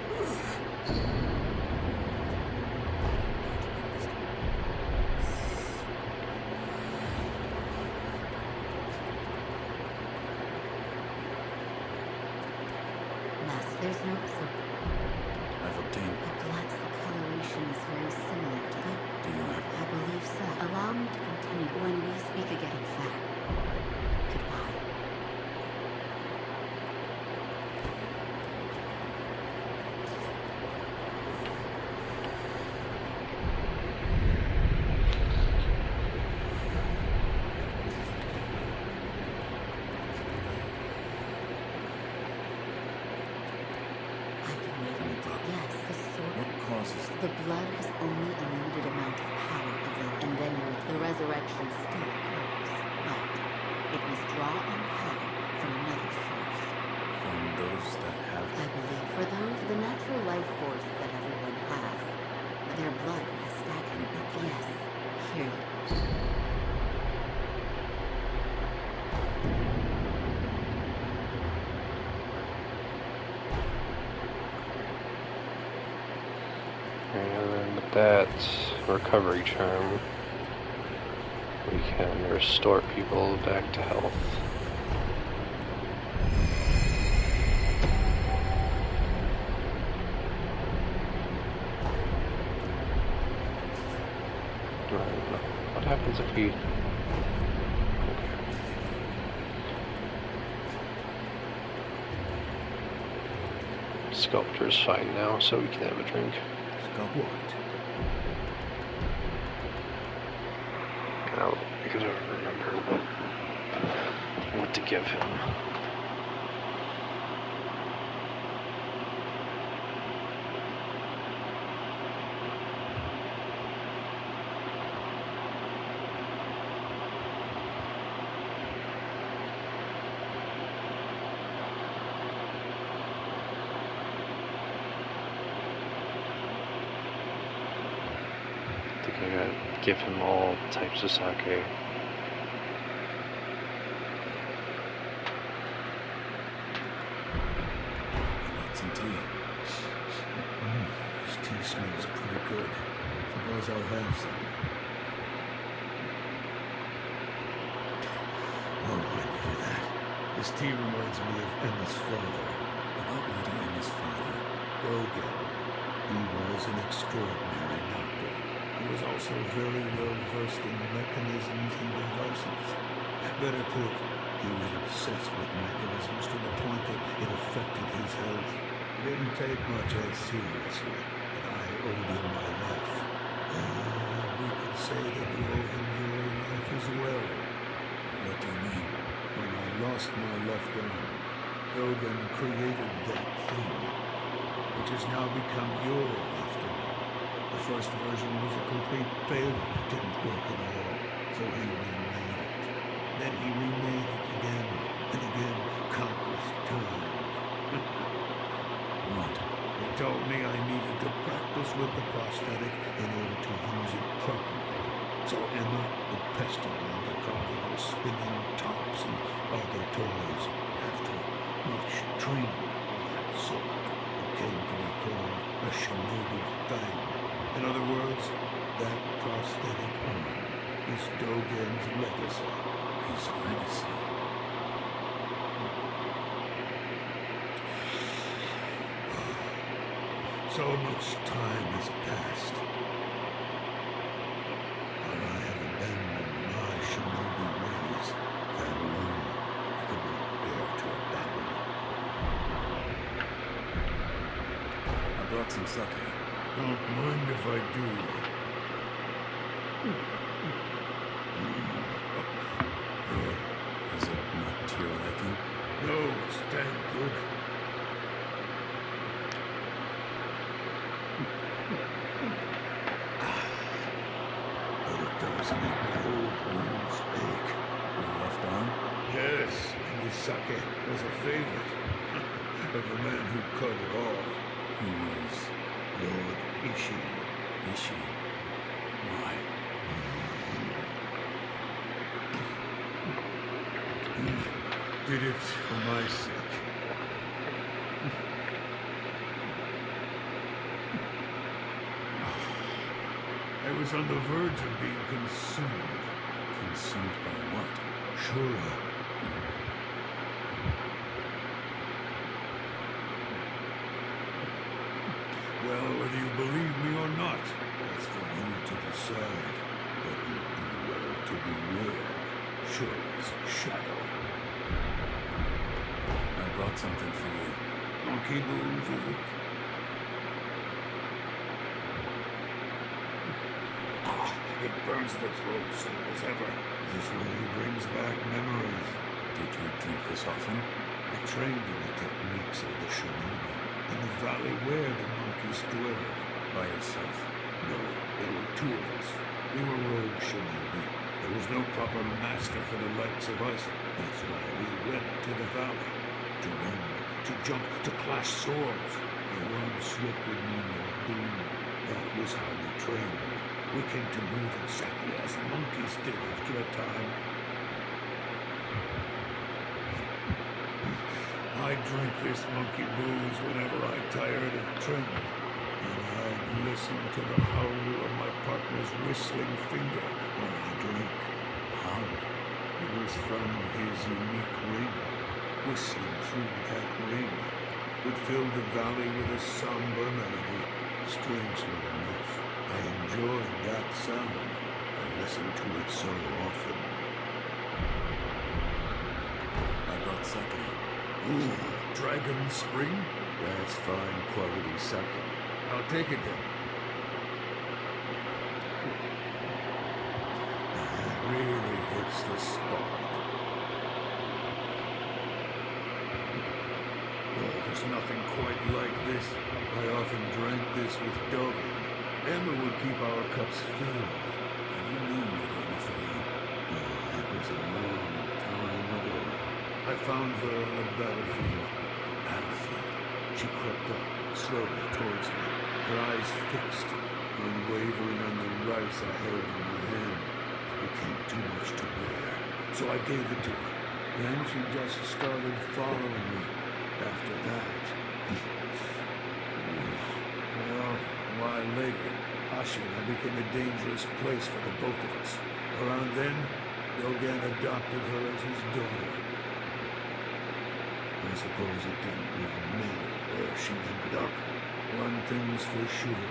Master's notebook. I've obtained. The blood's coloration is very similar to the... Do you have? I believe so. Allow me to continue when we speak again in fact. Goodbye. I've been waiting. Yes, the sword. What causes it? The blood has only a limited amount of power available, and then the resurrection still occurs. But it must draw on power from another source. From those that have? I believe for those, the natural life force that everyone has. Their blood has staggered. Yes, here. And then with that recovery charm, we can restore people back to health. What happens if we... Sculptor's fine now, so we can have a drink. What? Now, I gotta remember what to give him. I think I gotta give him all types of sake. Some tea. This tea smells pretty good. Suppose I'll have some. Oh, I knew that. This tea reminds me of Emma's father. About Lady Emma's father? Dogen. He was an extraordinary doctor. He was also very well versed in mechanisms and devices. Better put, he was obsessed with mechanisms to the point that it affected his health. He didn't take much else seriously, and I owed him my life. We could say that you owe him your life as well. What do you mean? When I lost my left arm, Dogen created that thing, which has now become your left arm. The first version was a complete failure. It didn't work at all, so he remade it. Then he remade it again and again, countless times. What? He told me I needed to practice with the prosthetic in order to use it properly. So Emma would pester me into carving her spinning tops and other toys. After much training of that sort, it came to be called a shinobi thing. In other words, that prosthetic arm is Dogen's legacy. His legacy? So much time has passed. But I have abandoned my shinobi ways. That alone I could not bear to abandon. I brought some sake. Don't mind if I do. Is it not to your liking? No, it's dang good. But it does make my old wounds ache. Your left arm? Yes, and the sake was a favorite of the man who cut it all. Who was? Lord Ishii. Ishii? Why? He did it for my sake. I was on the verge of being consumed. Consumed by what? Shura. Well, whether you believe me or not, that's for you to decide. But you do well to beware Shura's shadow. I brought something for you. Monkey booze, is it? It burns the throat, same as ever. This really brings back memories. Did you drink this often? I trained in the techniques of the shinobi in the valley where the monkeys dwell. By yourself? No, there were two of us. We were rogue shinobi. There was no proper master for the likes of us. That's why we went to the valley. To run, to jump, to clash swords. The one slip would mean your doom. That was how we trained. We came to move exactly as monkeys did after a time. I drank this monkey booze whenever I tired of training, and I'd listen to the howl of my partner's whistling finger when I drank. Howl? It was from his unique ring. Whistling through that ring would fill the valley with a somber melody. Strangely enough, I enjoyed that sound. I listened to it so often. I brought sake. Ooh, Dragon Spring? That's fine quality sake. I'll take it then. That really hits the spot. Oh, there's nothing quite like this. I often drank this with Doggy. Emma would keep our cups filled. And you knew you'd overflow. Oh, that was a long time ago. I found her on a battlefield. She crept up slowly towards me, her eyes fixed, unwavering on the rice I held in my hand. It became too much to bear, so I gave it to her. Then she just started following me. After that, well, a while later, Ashina became a dangerous place for the both of us. Around then, Dogen adopted her as his daughter. I suppose it didn't really matter where she ended up. One thing's for sure.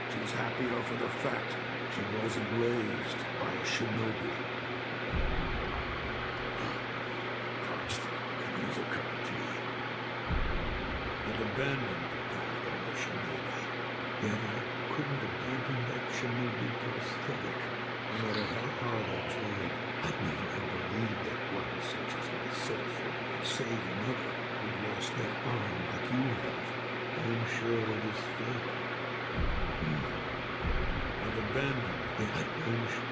She's happier for the fact she wasn't raised by a shinobi. Parched. Could use a cup of tea. I'd abandoned the path of the shinobi. Yet I couldn't abandon that shinobi prosthetic. No matter how hard I tried, I'd never have believed that one such as myself would save another who'd lost their arm like you have. I'm sure it is fate. I've abandoned that illusion.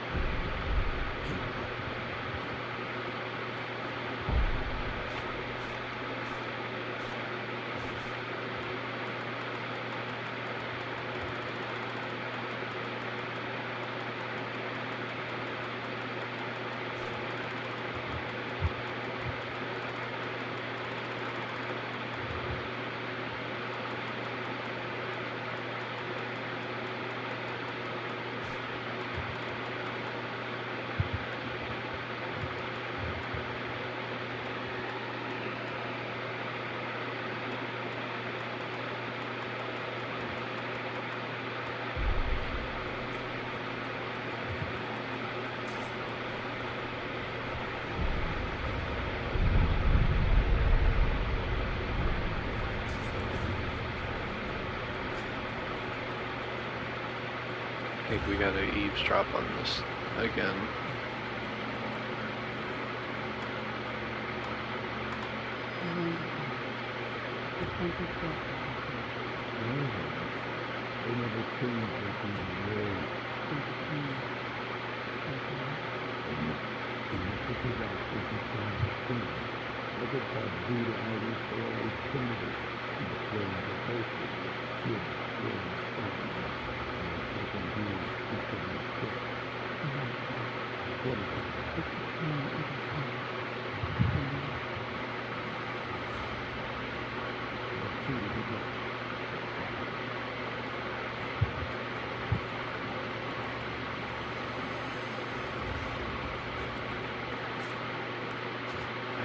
I think we gotta eavesdrop on this again.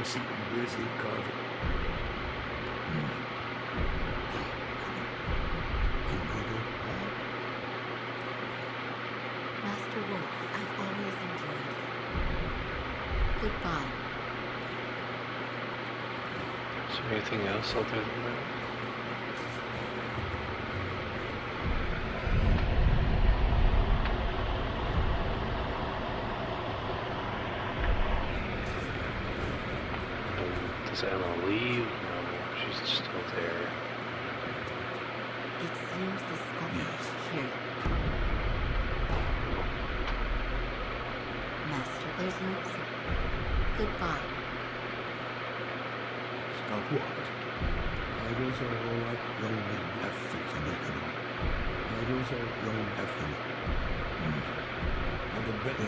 I see them busy carving. Master Wolf, I've always enjoyed you. Goodbye. Is there anything else other than that? Does Emma leave? No, she's still there. It seems the sculptors hear you. Master, there's no exit. Goodbye. Stop what? Idols are all like Roman efforts in economy. Idols are Roman effort. And the better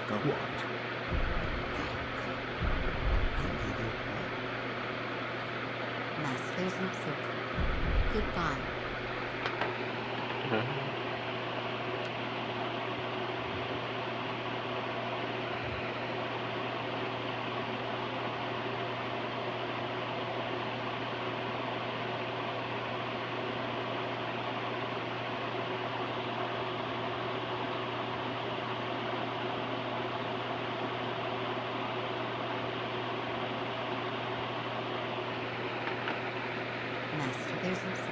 Stop what? Master, there's no exit. Goodbye. Master, there's no exit.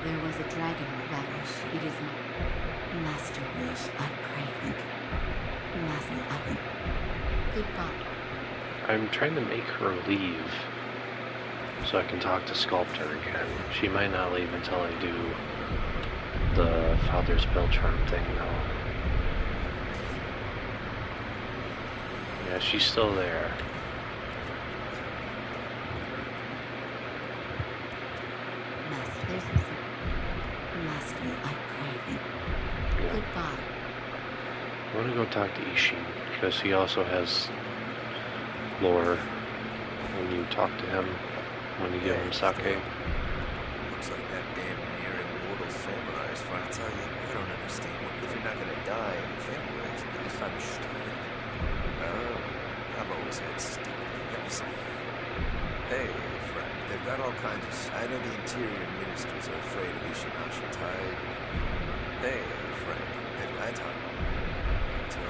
There was a dragon that it is not. Master, Yes. I pray. Master, I Goodbye. I'm trying to make her leave so I can talk to Sculptor again. She might not leave until I do the Father's Bell Charm thing, though. Yeah, she's still there. Master, there's no exit. Master, I pray. Yeah. Goodbye. I want to go talk to Ishin, because he also has lore when you talk to him, when you give him sake. Looks like that damn near immortal samurai is fine. I tell you, I don't understand. If you're not gonna die anyways, at least I'm stupid. I've always had stupid things. Hey, friend, they've got all kinds of... I know the interior ministers are afraid of Ishinashi Tide. Hey, friend, I talk. Tell me.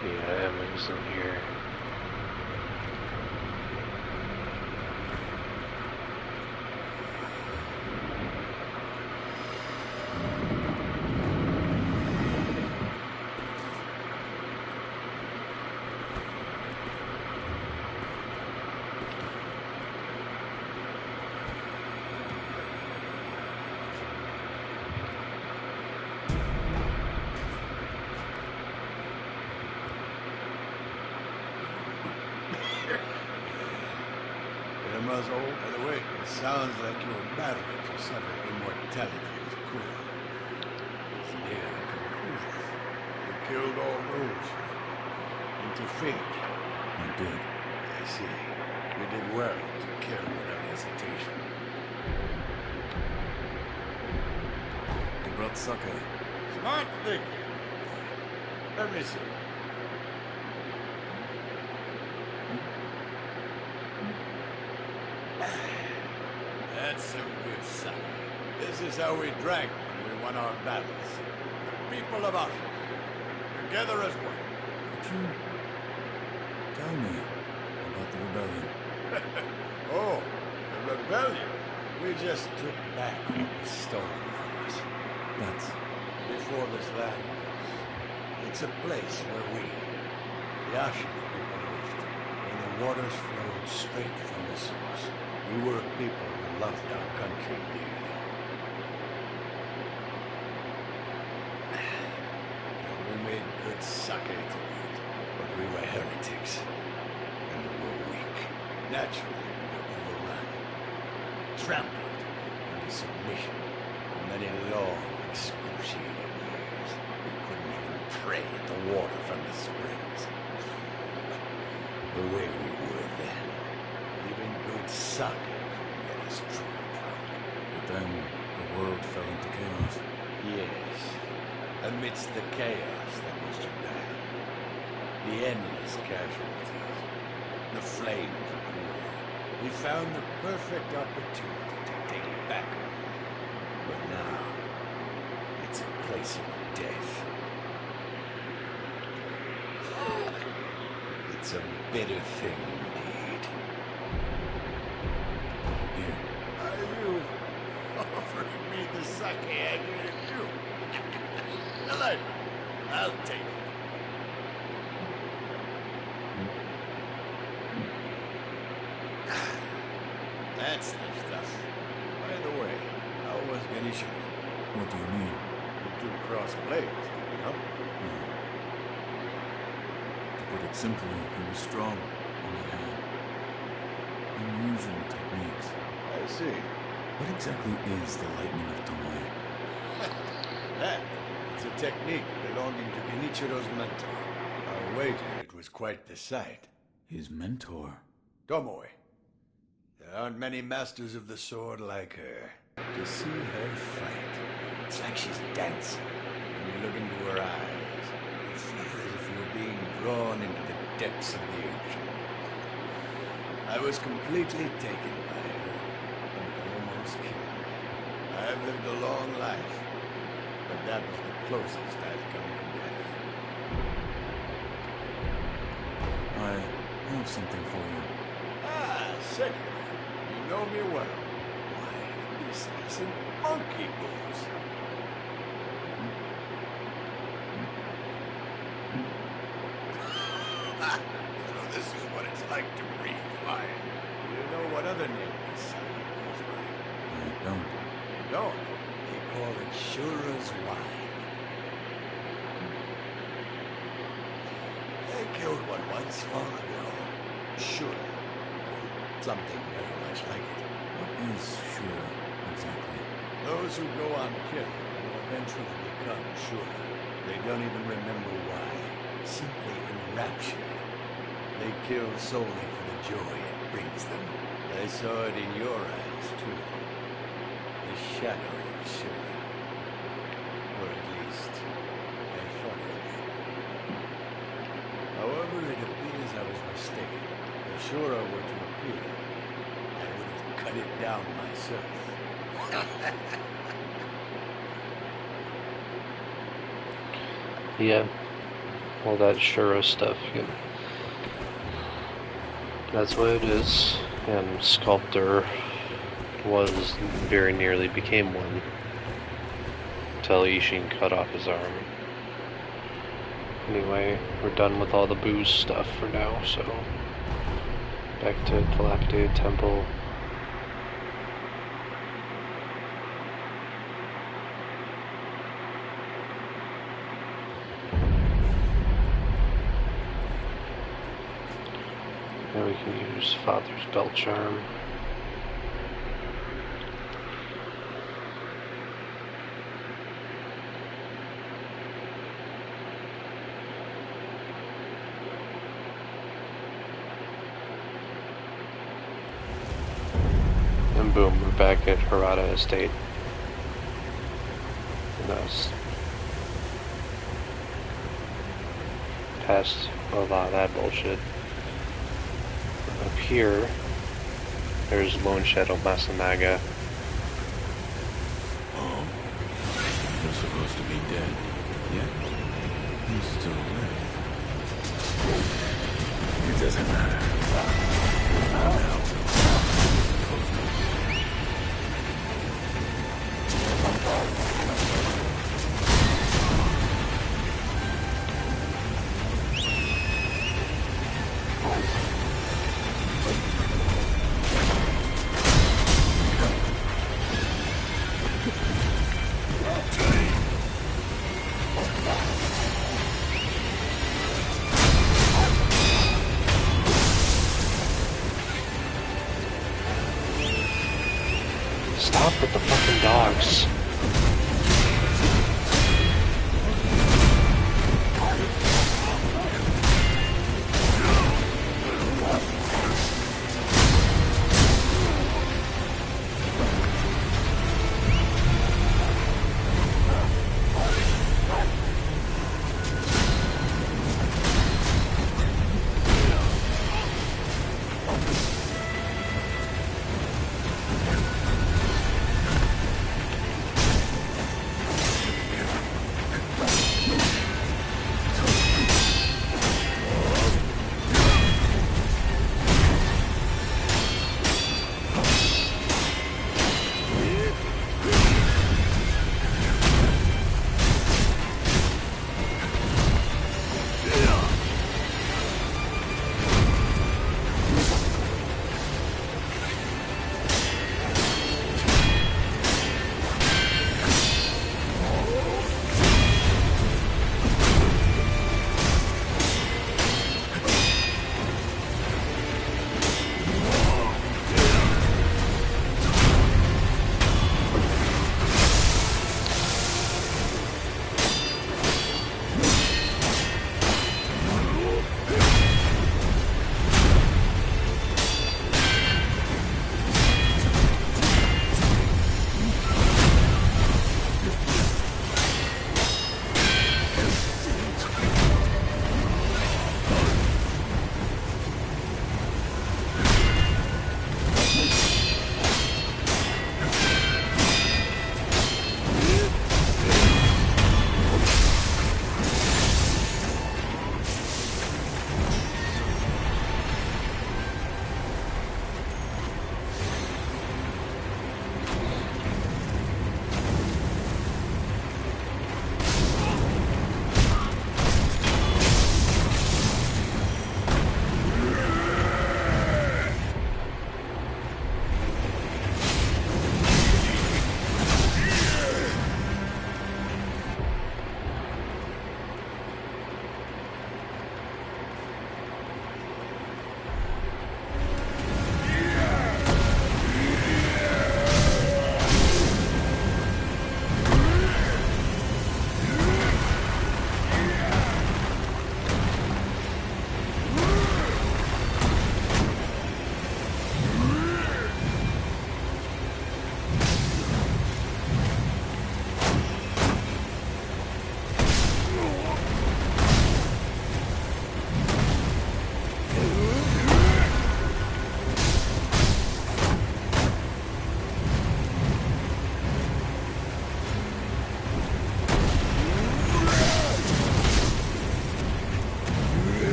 Yeah, Emma's in here. Muzzle. By the way, it sounds like you're battling to suffer immortality as a queen. It's near the conclusion. You killed all those who interfered. I did. I see. You did well to kill without hesitation. You brought sake. Smart thinking. Let me see. That's some good sake. This is how we drank when we won our battles. The people of Africa, together as one. Could you tell me about the rebellion? Oh, the rebellion. We just took back what was stolen chaos. That's... Before this land was. It's a place where we, the Ashen people, lived, where the waters flowed straight from the source. We were a people who loved our country dearly. We made good sake to eat, but we were heretics, and we were weak. Naturally, we were overrun, trampled into submission for many long, excruciating years. We couldn't even pray at the water from the springs. The way we were then, even good sake couldn't get us truly drunk. But then the world fell into chaos. Yes, amidst the chaos that was Japan, the endless casualties, the flames of the war, we found the perfect opportunity to take back our home. But now, it's a place of death. It's a bitter thing indeed. Here, Are you offering me the sake I gave you? Well, I'll take it. That's the stuff. By the way, how was Ganesha? what do you mean? The two cross blades, did you know? To put it simply, he was strong and he had unusual techniques. I see. What exactly is the lightning of Tomoe? That is a technique belonging to Genichiro's mentor. I'll wager it was quite the sight. His mentor. Tomoe. There aren't many masters of the sword like her. To see her fight, it's like she's dancing. When you look into her eyes, you feel as if you're being drawn into the depths of the ocean. I was completely taken by her, and it almost killed me. I've lived a long life, but that was the closest I've come to death. I have something for you. Ah, Sekiro. You know me well. Why, this isn't monkey boots. So this is what it's like to breathe fire. Do you know what other name this silent goes by? I don't. You don't? They call it Shura's wine. They killed one once long ago. Shura. Something very much like it. What is Shura, exactly? Those who go on killing will eventually become Shura. They don't even remember why. Simply enraptured. They kill solely for the joy it brings them. I saw it in your eyes, too. The shadow of Shura. Or at least, I thought I did. However, it appears I was mistaken. If Shura were to appear, I would have cut it down myself. Yeah, all that Shura stuff. That's what it is. And Sculptor was very nearly became one until Ishin cut off his arm. Anyway, we're done with all the booze stuff for now, so back to Dilapidated Temple. Now we can use Father's Belt Charm. And boom, we're back at Harada Estate. And that's past a lot of that bullshit. Up here, there's Lone Shadow Masanaga. Oh? You're supposed to be dead. Yet, he's still alive. It doesn't matter. Now. Stop with the fucking dogs.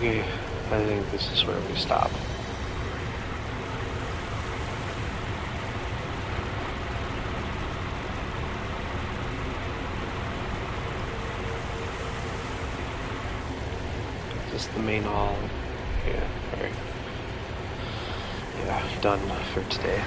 Okay, I think this is where we stop. Is this the main hall? Yeah, alright. Yeah, done for today.